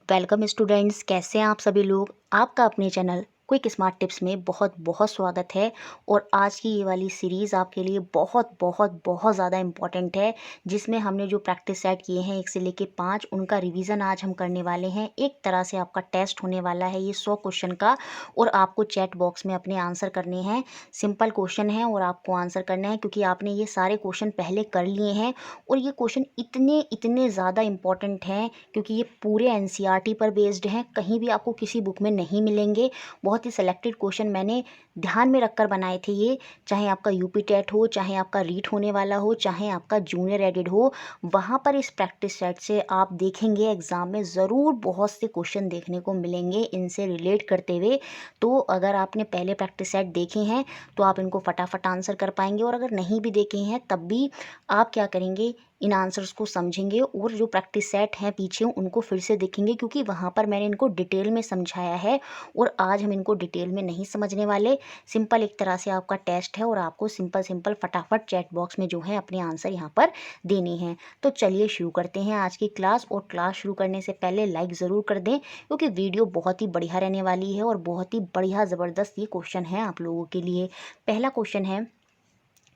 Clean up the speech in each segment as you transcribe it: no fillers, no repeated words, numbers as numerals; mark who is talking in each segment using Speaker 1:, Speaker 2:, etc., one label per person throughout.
Speaker 1: Welcome students, कैसे हैं आप सभी लोग। आपका अपने चैनल क्विक स्मार्ट टिप्स में बहुत बहुत स्वागत है। और आज की ये वाली सीरीज़ आपके लिए बहुत बहुत बहुत ज़्यादा इम्पॉर्टेंट है, जिसमें हमने जो प्रैक्टिस सेट किए हैं 1 से लेके 5 उनका रिवीजन आज हम करने वाले हैं। एक तरह से आपका टेस्ट होने वाला है ये 100 क्वेश्चन का, और आपको चैट बॉक्स में अपने आंसर करने हैं। सिंपल क्वेश्चन है और आपको आंसर करना है, क्योंकि आपने ये सारे क्वेश्चन पहले कर लिए हैं। और ये क्वेश्चन इतने इतने ज़्यादा इम्पॉर्टेंट हैं, क्योंकि ये पूरे एनसीईआरटी पर बेस्ड हैं, कहीं भी आपको किसी बुक में नहीं मिलेंगे। बहुत ही सेलेक्टेड क्वेश्चन मैंने ध्यान में रखकर बनाए थे ये। चाहे आपका यूपी टेट हो, चाहे आपका रीट होने वाला हो, चाहे आपका जूनियर एडिड हो, वहाँ पर इस प्रैक्टिस सेट से आप देखेंगे एग्ज़ाम में ज़रूर बहुत से क्वेश्चन देखने को मिलेंगे इनसे रिलेट करते हुए। तो अगर आपने पहले प्रैक्टिस सेट देखे हैं तो आप इनको फटाफट आंसर कर पाएंगे, और अगर नहीं भी देखे हैं तब भी आप क्या करेंगे, इन आंसर्स को समझेंगे और जो प्रैक्टिस सेट हैं पीछे उनको फिर से देखेंगे, क्योंकि वहाँ पर मैंने इनको डिटेल में समझाया है। और आज हम इनको डिटेल में नहीं समझने वाले। सिंपल एक तरह से आपका टेस्ट है, और आपको सिंपल सिंपल फटाफट चैट बॉक्स में जो है अपने आंसर यहाँ पर देने हैं। तो चलिए शुरू करते हैं आज की क्लास। और क्लास शुरू करने से पहले लाइक ज़रूर कर दें, क्योंकि वीडियो बहुत ही बढ़िया रहने वाली है और बहुत ही बढ़िया ज़बरदस्त ये क्वेश्चन है आप लोगों के लिए। पहला क्वेश्चन है,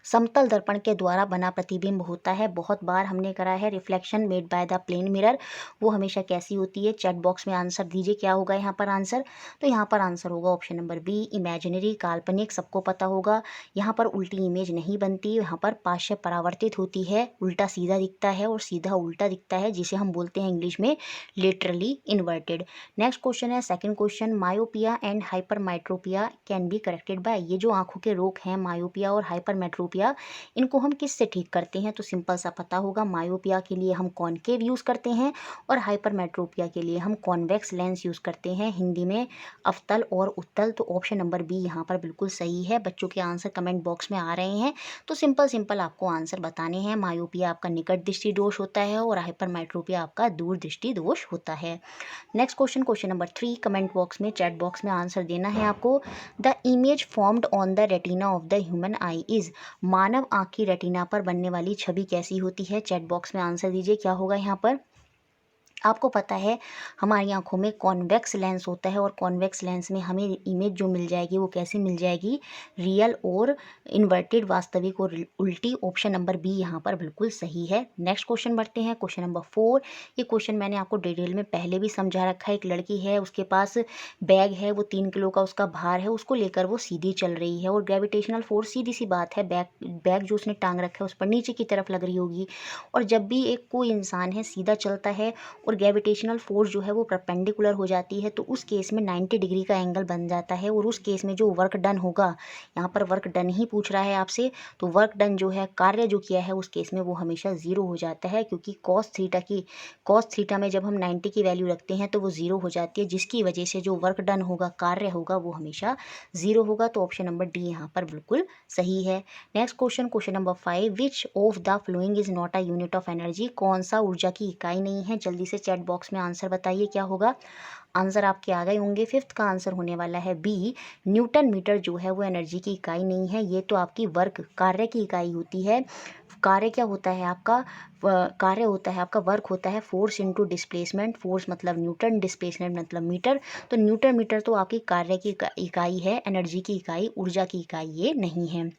Speaker 1: समतल दर्पण के द्वारा बना प्रतिबिंब होता है, बहुत बार हमने करा है, reflection made by the plane mirror, वो हमेशा कैसी होती है। चैट बॉक्स में आंसर दीजिए, क्या होगा यहाँ पर आंसर। तो यहाँ पर आंसर होगा ऑप्शन नंबर बी, इमेजिनरी, काल्पनिक, सबको पता होगा। यहाँ पर उल्टी इमेज नहीं बनती, यहाँ पर पार्श्व परावर्तित होती है, उल्टा सीधा दिखता है और सीधा उल्टा दिखता है, जिसे हम बोलते हैं इंग्लिश में लिटरली इन्वर्टेड। नेक्स्ट क्वेश्चन है, second question, myopia and hypermetropia can be corrected bye. ये जो आंखों के रोग हैं मायोपिया और हाइपरमेट्रोपिया, इनको हम किससे ठीक करते हैं। तो सिंपल सा पता होगा, मायोपिया के लिए हम कॉनकेव यूज़ करते हैं और हाइपरमेट्रोपिया के लिए हम कॉन्वेक्स लेंस यूज़ करते हैं, हिंदी में अवतल और उत्तल। तो ऑप्शन नंबर बी यहाँ पर बिल्कुल सही है। बच्चों के आंसर कमेंट बॉक्स में आ रहे हैं, तो सिंपल सिंपल आपको आंसर बताने हैं। मायोपिया आपका निकट दृष्टि दोष होता है और हाइपरमेट्रोपिया आपका दूर दृष्टि दोष होता है। Next question, question number 3, comment box में चैट बॉक्स में आंसर देना है आपको। The image formed on the retina of the human eye is. मानव आँख की रेटिना पर बनने वाली छवि कैसी होती है। चैट बॉक्स में आंसर दीजिए, क्या होगा यहाँ पर। आपको पता है हमारी आंखों में कॉन्वेक्स लेंस होता है, और कॉन्वेक्स लेंस में हमें इमेज जो मिल जाएगी वो कैसे मिल जाएगी, रियल और इन्वर्टेड, वास्तविक और उल्टी। ऑप्शन नंबर बी यहाँ पर बिल्कुल सही है। नेक्स्ट क्वेश्चन बढ़ते हैं, क्वेश्चन नंबर 4। ये क्वेश्चन मैंने आपको डिटेल में पहले भी समझा रखा है। एक लड़की है, उसके पास बैग है, वो 3 किलो का उसका भार है, उसको लेकर वो सीधी चल रही है, और ग्रेविटेशनल फोर्स, सीधी सी बात है, बैग जो उसने टांग रखा है उस पर नीचे की तरफ लग रही होगी। और जब भी एक कोई इंसान है सीधा चलता है और ग्रेविटेशनल फोर्स जो है वो परपेंडिकुलर हो जाती है, तो उस केस में 90 डिग्री का एंगल बन जाता है। और उस केस में जो वर्क डन होगा, यहाँ पर वर्क डन ही पूछ रहा है आपसे, तो वर्क डन जो है, कार्य जो किया है, उस केस में वो हमेशा ज़ीरो हो जाता है, क्योंकि कॉस थीटा में जब हम 90 की वैल्यू रखते हैं तो वो ज़ीरो हो जाती है, जिसकी वजह से जो वर्क डन होगा, कार्य होगा, वो हमेशा ज़ीरो होगा। तो ऑप्शन नंबर डी यहाँ पर बिल्कुल सही है। Next question, question number 5, which of the following is not a unit of energy. कौन सा ऊर्जा की इकाई नहीं है। जल्दी से चैट बॉक्स में आंसर बताइए, क्या होगा। आंसर आपके आ गए होंगे। फिफ्थ का आंसर होने वाला है बी, न्यूटन मीटर जो है वो एनर्जी की इकाई नहीं है, ये तो आपकी वर्क, कार्य की इकाई होती है। कार्य क्या होता है आपका, कार्य होता है आपका, वर्क होता है फोर्स इंटू डिस्प्लेसमेंट। फोर्स मतलब न्यूटन, डिस्प्लेसमेंट मतलब मीटर। तो न्यूटन मीटर तो आपकी कार्य की इकाई है, एनर्जी की इकाई, ऊर्जा की इकाई ये नहीं है।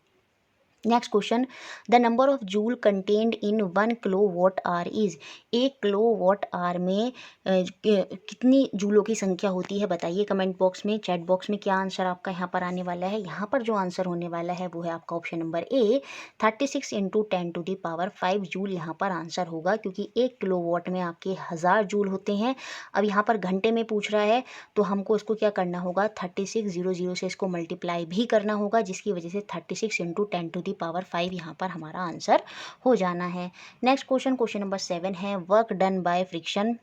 Speaker 1: Next question, the number of joule contained in 1 kilo watt hour is. 1 kilo watt hour में कितनी जूलों की संख्या होती है, बताइए कमेंट बॉक्स में, चैट बॉक्स में क्या आंसर आपका यहाँ पर आने वाला है। यहाँ पर जो आंसर होने वाला है वो है आपका ऑप्शन नंबर ए, 36 इंटू 10⁵ जूल यहाँ पर आंसर होगा, क्योंकि 1 किलो वॉट में आपके 1000 जूल होते हैं। अब यहाँ पर घंटे में पूछ रहा है, तो हमको इसको क्या करना होगा, 3600 से इसको मल्टीप्लाई भी करना होगा, जिसकी वजह से 36 इंटू 10⁵ यहाँ पर हमारा आंसर हो जाना है। नेक्स्ट क्वेश्चन, क्वेश्चन नंबर 7 है, वर्क डन बाय फ्रिक्शन,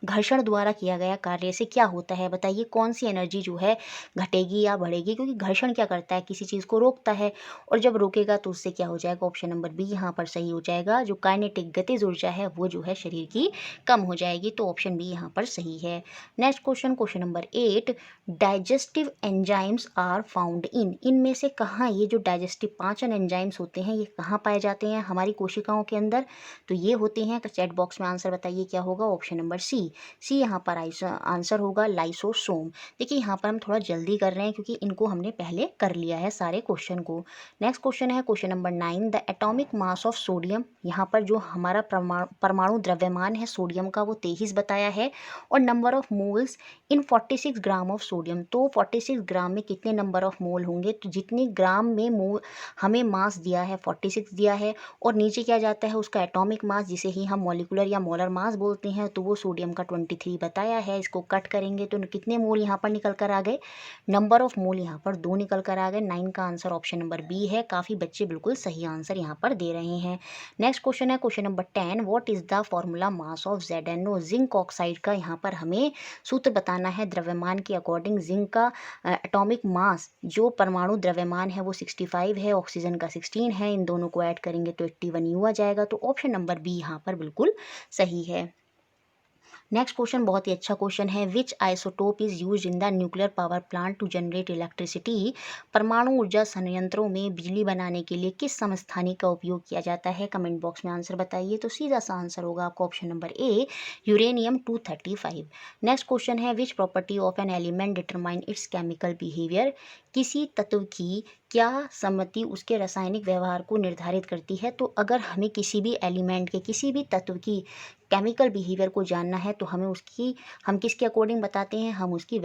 Speaker 1: घर्षण द्वारा किया गया कार्य से क्या होता है, बताइए कौन सी एनर्जी जो है घटेगी या बढ़ेगी। क्योंकि घर्षण क्या करता है, किसी चीज़ को रोकता है, और जब रोकेगा तो उससे क्या हो जाएगा, ऑप्शन नंबर बी यहाँ पर सही हो जाएगा। जो काइनेटिक गतिज ऊर्जा है वो जो है शरीर की कम हो जाएगी, तो ऑप्शन बी यहाँ पर सही है। Next question, question number 8, digestive enzymes are found in. इनमें से कहाँ ये जो डाइजेस्टिव पाचन एंजाइम्स होते हैं ये कहाँ पाए जाते हैं हमारी कोशिकाओं के अंदर। तो ये होते हैं, चैट बॉक्स में आंसर बताइए क्या होगा, ऑप्शन नंबर सी, सी यहाँ पर आंसर होगा लाइसोसोम। देखिए यहाँ पर हम थोड़ा जल्दी कर रहे हैं क्योंकि इनको हमने पहले कर लिया है सारे क्वेश्चन को। नेक्स्ट क्वेश्चन है question number 9, the atomic mass of sodium. यहाँ पर जो हमारा परमाणु द्रव्यमान है सोडियम का वो 23 बताया है, और number of moles in 46 gram of sodium. तो 46 ग्राम में कितने नंबर ऑफ मोल होंगे, तो जितने ग्राम में मोल हमें मास दिया है 46 दिया है, और नीचे क्या जाता है उसका एटॉमिक मास जिसे ही हम मॉलिकुलर या मोलर मास बोलते हैं, तो वो सोडियम का 23 बताया है। इसको कट करेंगे तो कितने मोल यहाँ पर निकल कर आ गए, नंबर ऑफ मोल यहाँ पर 2 निकल कर आ गए। 9 का आंसर ऑप्शन नंबर बी है। काफ़ी बच्चे बिल्कुल सही आंसर यहाँ पर दे रहे हैं। नेक्स्ट क्वेश्चन है question number 10, what is the formula mass of ZnO। Zinc oxide का यहाँ पर हमें सूत्र बताना है द्रव्यमान के अकॉर्डिंग। जिंक का एटॉमिक मास जो परमाणु द्रव्यमान है वो 65 है, ऑक्सीजन का 16 है, इन दोनों को ऐड करेंगे तो 81 यू आ जाएगा। तो ऑप्शन नंबर बी यहाँ पर बिल्कुल सही है। नेक्स्ट क्वेश्चन बहुत ही अच्छा क्वेश्चन है, which isotope is use in the nuclear power plant to generate electricity. परमाणु ऊर्जा संयंत्रों में बिजली बनाने के लिए किस समस्थानिक का उपयोग किया जाता है। कमेंट बॉक्स में आंसर बताइए। तो सीधा सा आंसर होगा आपका option number A, uranium 235। Next question है, which property of an element determine its chemical behaviour. किसी तत्व की क्या सम्मति उसके रासायनिक व्यवहार को निर्धारित करती है। तो अगर हमें किसी भी एलिमेंट के किसी भी तत्व की केमिकल बिहेवियर को जानना है तो हम किसके अकॉर्डिंग बताते हैं, हम उसकी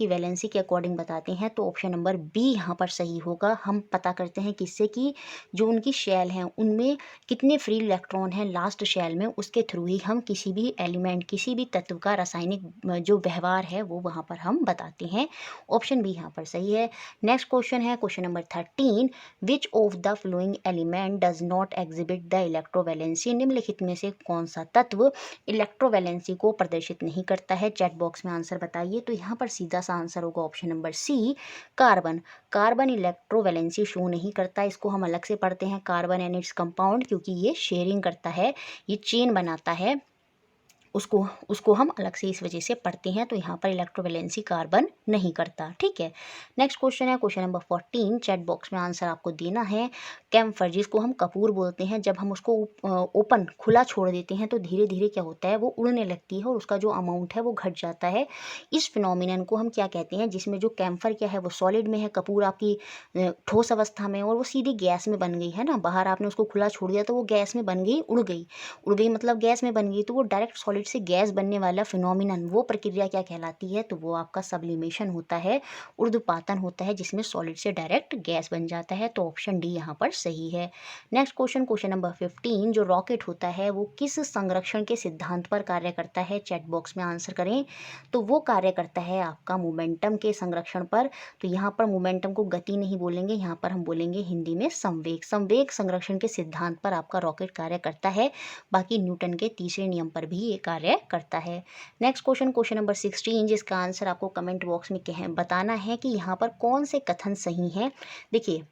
Speaker 1: वैलेंसी के अकॉर्डिंग बताते हैं। तो ऑप्शन नंबर बी यहाँ पर सही होगा। हम पता करते हैं किससे कि जो उनकी शेल हैं उनमें कितने फ्री इलेक्ट्रॉन हैं लास्ट शेल में, उसके थ्रू ही हम किसी भी एलिमेंट किसी भी तत्व का रासायनिक जो व्यवहार है वो वहाँ पर हम बताते हैं। ऑप्शन बी यहाँ पर सही है। नेक्स्ट क्वेश्चन है question number 13, which of the flowing element does not exhibit the electrovalency. निम्नलिखित में से कौन सा तत्व इलेक्ट्रोवैलेंसी को प्रदर्शित नहीं करता है। चैट बॉक्स में आंसर बताइए। तो यहाँ पर सीधा सा आंसर होगा option number C, carbon. Carbon electrovalency show नहीं करता। इसको हम अलग से पढ़ते हैं कार्बन एंड इट्स कंपाउंड, क्योंकि ये शेयरिंग करता है, ये चेन बनाता है, उसको हम अलग से इस वजह से पढ़ते हैं। तो यहाँ पर इलेक्ट्रोवैलेंसी कार्बन नहीं करता। ठीक है। नेक्स्ट क्वेश्चन है क्वेश्चन नंबर 14, चैट बॉक्स में आंसर आपको देना है। कैम्फर जिसको हम कपूर बोलते हैं, जब हम उसको ओपन खुला छोड़ देते हैं तो धीरे धीरे क्या होता है वो उड़ने लगती है और उसका जो अमाउंट है वो घट जाता है। इस फिनोमिनन को हम क्या कहते हैं, जिसमें जो कैम्फर क्या है वो सॉलिड में है, कपूर आपकी ठोस अवस्था में, और वो सीधी गैस में बन गई है ना। बाहर आपने उसको खुला छोड़ दिया तो वो गैस में बन गई, उड़ गई मतलब गैस में बन गई। तो वो डायरेक्ट सॉलिड से गैस बनने वाला फिनोमिनन, वो प्रक्रिया क्या कहलाती है, तो वो आपका सब्लिमेशन होता है, ऊर्ध्वपातन होता है, जिसमें सॉलिड से डायरेक्ट गैस बन जाता है। तो ऑप्शन डी यहाँ पर सही है। नेक्स्ट क्वेश्चन क्वेश्चन नंबर 15, जो रॉकेट होता है वो किस संरक्षण के सिद्धांत पर कार्य करता है। चैट बॉक्स में आंसर करें। तो वो कार्य करता है आपका मोमेंटम के संरक्षण पर। तो यहाँ पर मोमेंटम को गति नहीं बोलेंगे, यहाँ पर हम बोलेंगे हिंदी में संवेग। संवेग संरक्षण के सिद्धांत पर आपका रॉकेट कार्य करता है। बाकी न्यूटन के तीसरे नियम पर भी ये कार्य करता है। नेक्स्ट क्वेश्चन क्वेश्चन नंबर 16, जिसका आंसर आपको कमेंट बॉक्स में बताना है कि यहाँ पर कौन से कथन सही हैं। देखिए,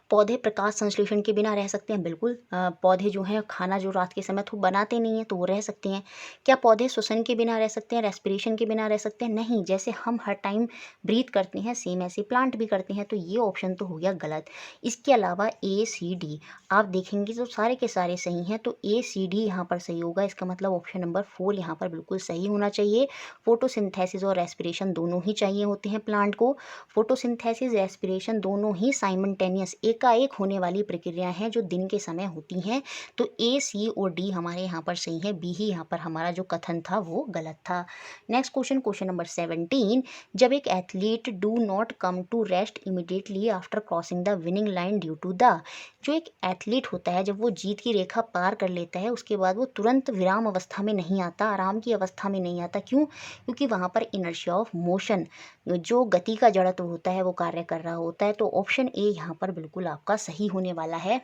Speaker 1: पौधे प्रकाश संश्लेषण के बिना रह सकते हैं, बिल्कुल। पौधे जो हैं खाना जो रात के समय तो बनाते नहीं हैं तो वो रह सकते हैं। क्या पौधे श्वसन के बिना रह सकते हैं, रेस्पिरेशन के बिना रह सकते हैं? नहीं। जैसे हम हर टाइम ब्रीथ करते हैं सेम ऐसे प्लांट भी करते हैं। तो ये ऑप्शन तो हो गया गलत। इसके अलावा ए सी डी आप देखेंगे तो सारे के सारे सही हैं। तो ए सी डी यहाँ पर सही होगा। इसका मतलब ऑप्शन नंबर 4 यहाँ पर बिल्कुल सही होना चाहिए। फोटोसिंथेसिस और रेस्पिरेशन दोनों ही चाहिए होते हैं प्लांट को। फोटोसिंथेसिस रेस्पिरेशन दोनों ही साइमल्टेनियस एकाएक होने वाली प्रक्रिया हैं जो दिन के समय होती हैं। तो ए सी और डी हमारे यहाँ पर सही है, बी ही यहाँ पर हमारा जो कथन था वो गलत था। नेक्स्ट क्वेश्चन क्वेश्चन नंबर 17, जब एक athlete do not come to rest immediately after crossing the winning line due to the. जो एक एथलीट होता है जब वो जीत की रेखा पार कर लेता है उसके बाद वो तुरंत विराम अवस्था में नहीं आता, आराम की अवस्था में नहीं आता। क्यों? क्योंकि वहाँ पर इनर्शिया ऑफ मोशन, जो गति का जड़त्व होता है वो कार्य कर रहा होता है। तो ऑप्शन ए यहाँ पर बिल्कुल आपका सही होने वाला है,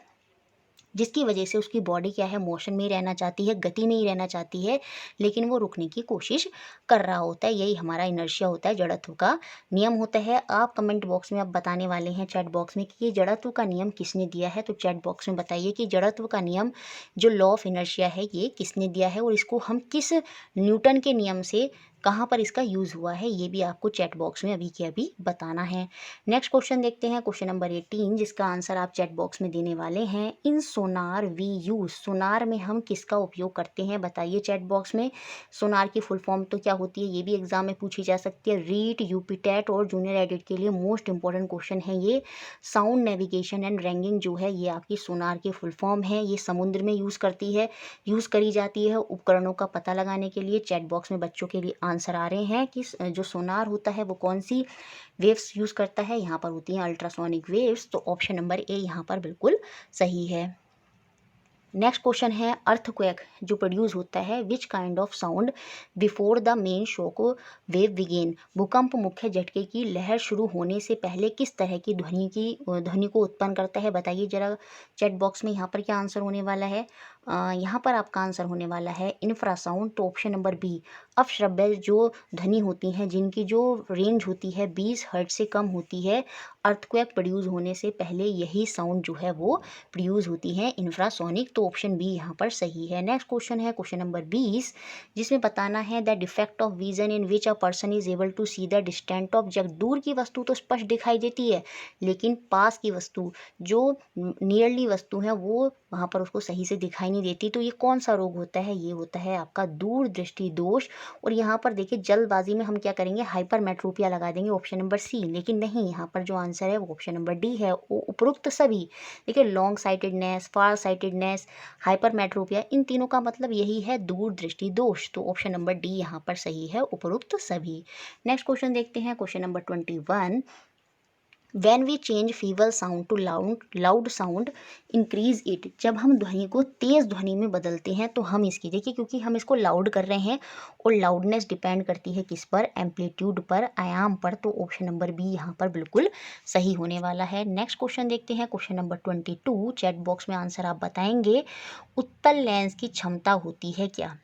Speaker 1: जिसकी वजह से उसकी बॉडी क्या है, मोशन में ही रहना चाहती है, गति में ही रहना चाहती है, लेकिन वो रुकने की कोशिश कर रहा होता है। यही हमारा इनर्शिया होता है, जड़त्व का नियम होता है। आप कमेंट बॉक्स में अब बताने वाले हैं चैट बॉक्स में कि ये जड़त्व का नियम किसने दिया है। तो चैट बॉक्स में बताइए कि जड़त्व का नियम जो लॉ ऑफ इनर्शिया है ये किसने दिया है और इसको हम किस न्यूटन के नियम से कहाँ पर इसका यूज़ हुआ है, ये भी आपको चैट बॉक्स में अभी के अभी बताना है। नेक्स्ट क्वेश्चन देखते हैं, क्वेश्चन नंबर 18, जिसका आंसर आप चैट बॉक्स में देने वाले हैं। इन सोनार वी यूज, सोनार में हम किसका उपयोग करते हैं, बताइए चैट बॉक्स में। सोनार की फुल फॉर्म तो क्या होती है, ये भी एग्जाम में पूछी जा सकती है। रीट, यूपीटेट और जूनियर एडिट के लिए मोस्ट इंपॉर्टेंट क्वेश्चन है ये। साउंड नेविगेशन एंड रैंकिंग जो है ये आपकी सोनार की फुल फॉर्म है। ये समुद्र में यूज़ करी जाती है उपकरणों का पता लगाने के लिए। चैट बॉक्स में बच्चों के लिए आंसर आ रहे हैं कि जो सोनार होता है वो कौन सी वेव्स यूज़ करता है। यहाँ पर होती हैं अल्ट्रासोनिक वेव्स, तो ऑप्शन नंबर ए यहाँ पर बिल्कुल सही है। नेक्स्ट क्वेश्चन है, अर्थक्वेक जो प्रोड्यूस होता है which kind of sound before the main shock wave begin, भूकंप मुख्य झटके की लहर शुरू होने से पहले किस तरह की ध्वनि को उत्पन्न करता है, बताइए जरा चैट बॉक्स में। यहाँ पर क्या आंसर होने वाला है, यहाँ पर आपका आंसर होने वाला है इंफ्रासाउंड, तो ऑप्शन नंबर बी। अपश्रव्य जो ध्वनि होती हैं जिनकी जो रेंज होती है 20 हर्ट्ज से कम होती है, अर्थक्वेक प्रोड्यूस होने से पहले यही साउंड जो है वो प्रोड्यूस होती है, इंफ्रासोनिक, तो ऑप्शन बी यहाँ पर सही है। नेक्स्ट क्वेश्चन है क्वेश्चन नंबर 20, जिसमें बताना है the defect of vision in which a person is able to see the distant object. दूर की वस्तु तो स्पष्ट दिखाई देती है, लेकिन पास की वस्तु जो नियरली वस्तु है वो वहाँ पर उसको सही से दिखाई नहीं देती। तो ये कौन सा रोग होता है, ये होता है आपका दूर दृष्टि दोष। और यहाँ पर देखिए जल्दबाजी में हम क्या करेंगे, हाइपरमेट्रोपिया लगा देंगे, ऑप्शन नंबर सी, लेकिन नहीं, यहाँ पर जो आंसर है वो ऑप्शन नंबर डी है, वो उपरोक्त सभी। देखिए long sightedness, far sightedness, hypermetropia, इन तीनों का मतलब यही है दूर दृष्टि दोष, तो ऑप्शन नंबर डी यहाँ पर सही है, उपरोक्त सभी। नेक्स्ट क्वेश्चन देखते हैं, question number 21, when we change feeble sound to loud sound increase it, जब हम ध्वनि को तेज़ ध्वनि में बदलते हैं तो हम इसकी, देखिए क्योंकि हम इसको लाउड कर रहे हैं और लाउडनेस डिपेंड करती है किस पर, एम्पलीट्यूड पर, आयाम पर, तो ऑप्शन नंबर बी यहाँ पर बिल्कुल सही होने वाला है। नेक्स्ट क्वेश्चन देखते हैं, क्वेश्चन नंबर 22, चैट बॉक्स में आंसर आप बताएंगे। उत्तल लेंस की क्षमता होती है क्या,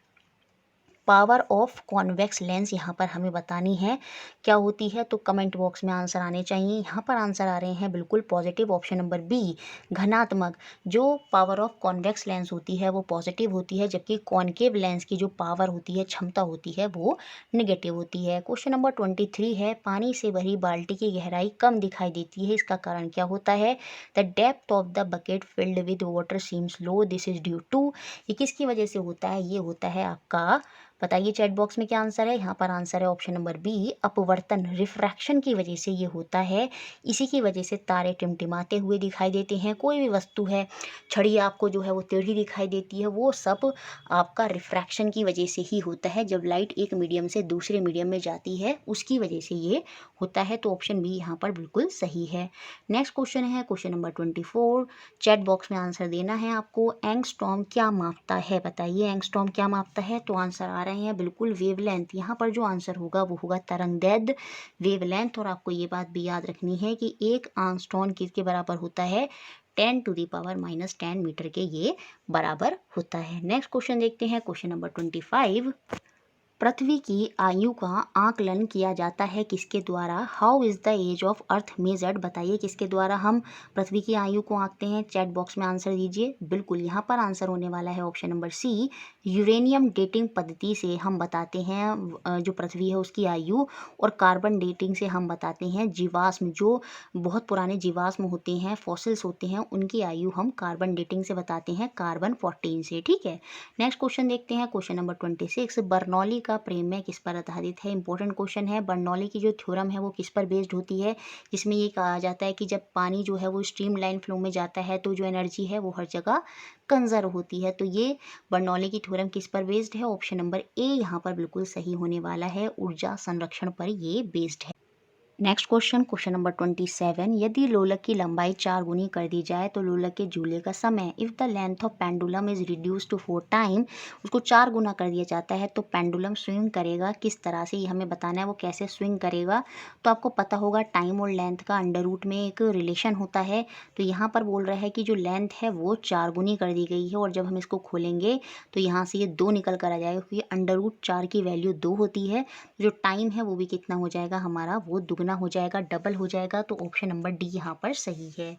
Speaker 1: पावर ऑफ कॉन्वेक्स लेंस यहाँ पर हमें बतानी है क्या होती है, तो कमेंट बॉक्स में आंसर आने चाहिए। यहाँ पर आंसर आ रहे हैं बिल्कुल पॉजिटिव, ऑप्शन नंबर बी, घनात्मक। जो पावर ऑफ कॉन्वेक्स लेंस होती है वो पॉजिटिव होती है, जबकि कॉनकेव लेंस की जो पावर होती है, क्षमता होती है, वो निगेटिव होती है। क्वेश्चन नंबर 23 है, पानी से भरी बाल्टी की गहराई कम दिखाई देती है, इसका कारण क्या होता है, the depth of the bucket filled with water seems low, this is due to, ये किसकी वजह से होता है, ये होता है आपका, बताइए चैट बॉक्स में क्या आंसर है। यहाँ पर आंसर है ऑप्शन नंबर बी, अपवर्तन, रिफ्रैक्शन की वजह से ये होता है। इसी की वजह से तारे टिमटिमाते हुए दिखाई देते हैं, कोई भी वस्तु है, छड़ी आपको जो है वो टेढ़ी दिखाई देती है, वो सब आपका रिफ्रैक्शन की वजह से ही होता है। जब लाइट एक मीडियम से दूसरे मीडियम में जाती है उसकी वजह से ये होता है, तो ऑप्शन बी यहाँ पर बिल्कुल सही है। नेक्स्ट क्वेश्चन है क्वेश्चन नंबर 24, चैट बॉक्स में आंसर देना है आपको। एंगस्ट्रॉम क्या मापता है, बताइए एंगस्ट्रॉम क्या मापता है, तो आंसर आ रहे हैं बिल्कुल वेवलेंथ। यहाँ पर जो आंसर होगा वो होगा तरंगदैर्ध्य, वेवलेंथ। और आपको ये बात भी याद रखनी है कि एक एंगस्ट्रॉम किसके बराबर होता है, 10⁻⁻10 मीटर के ये बराबर होता है। नेक्स्ट क्वेश्चन देखते हैं, क्वेश्चन नंबर 25, पृथ्वी की आयु का आकलन किया जाता है किसके द्वारा, how is the age of earth measured, बताइए किसके द्वारा हम पृथ्वी की आयु को आंकते हैं, चैट बॉक्स में आंसर दीजिए। बिल्कुल यहाँ पर आंसर होने वाला है option number C, uranium dating पद्धति से हम बताते हैं जो पृथ्वी है उसकी आयु, और कार्बन डेटिंग से हम बताते हैं जीवाश्म, जो बहुत पुराने जीवाश्म होते हैं, फॉसिल्स होते हैं, उनकी आयु हम कार्बन डेटिंग से बताते हैं, कार्बन 14 से, ठीक है। नेक्स्ट क्वेश्चन देखते हैं, क्वेश्चन नंबर 26, बर्नौली का प्रेम्य किस पर आधारित है, इंपॉर्टेंट क्वेश्चन है। बर्नौली की जो थ्योरम है वो किस पर बेस्ड होती है, जिसमें ये कहा जाता है कि जब पानी जो है वो स्ट्रीम लाइन फ्लो में जाता है तो जो एनर्जी है वो हर जगह कंजर्व होती है, तो ये बर्नौली की थ्योरम किस पर बेस्ड है, ऑप्शन नंबर ए यहाँ पर बिल्कुल सही होने वाला है, ऊर्जा संरक्षण पर ये बेस्ड है। नेक्स्ट क्वेश्चन, क्वेश्चन नंबर 27, यदि लोलक की लंबाई 4 गुनी कर दी जाए तो लोलक के झूले का समय, if the length of pendulum is reduce to 4 time, उसको 4 गुना कर दिया जाता है तो पेंडुलम स्विंग करेगा किस तरह से, ये हमें बताना है वो कैसे स्विंग करेगा। तो आपको पता होगा टाइम और लेंथ का अंडर रूट में एक रिलेशन होता है, तो यहाँ पर बोल रहा है कि जो लेंथ है वो 4 गुनी कर दी गई है, और जब हम इसको खोलेंगे तो यहाँ से ये 2 निकल कर आ जाएगा, क्योंकि अंडर रूट 4 की वैल्यू 2 होती है, जो टाइम है वो भी कितना हो जाएगा हमारा, वो दुगना गुना हो जाएगा, डबल हो जाएगा, तो ऑप्शन नंबर डी यहाँ पर सही है।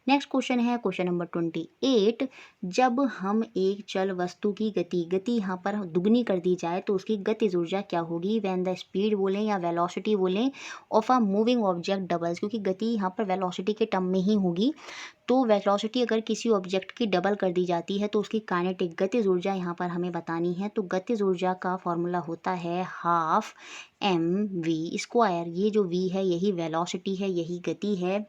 Speaker 1: नेक्स्ट क्वेश्चन है क्वेश्चन नंबर 28। जब हम एक चल वस्तु की गति यहाँ पर दुगनी कर दी जाए तो उसकी गतिज ऊर्जा क्या होगी? व्हेन द स्पीड बोलें या वेलोसिटी बोलें of a moving object doubles, क्योंकि गति यहाँ पर वेलोसिटी के टर्म में ही होगी। तो वेलोसिटी अगर किसी ऑब्जेक्ट की डबल कर दी जाती है तो उसकी काइनेटिक गतिज ऊर्जा यहाँ पर हमें बतानी है। तो गतिज ऊर्जा का फॉर्मूला होता है हाफ mv²। ये जो v है यही वेलोसिटी है, यही गति है,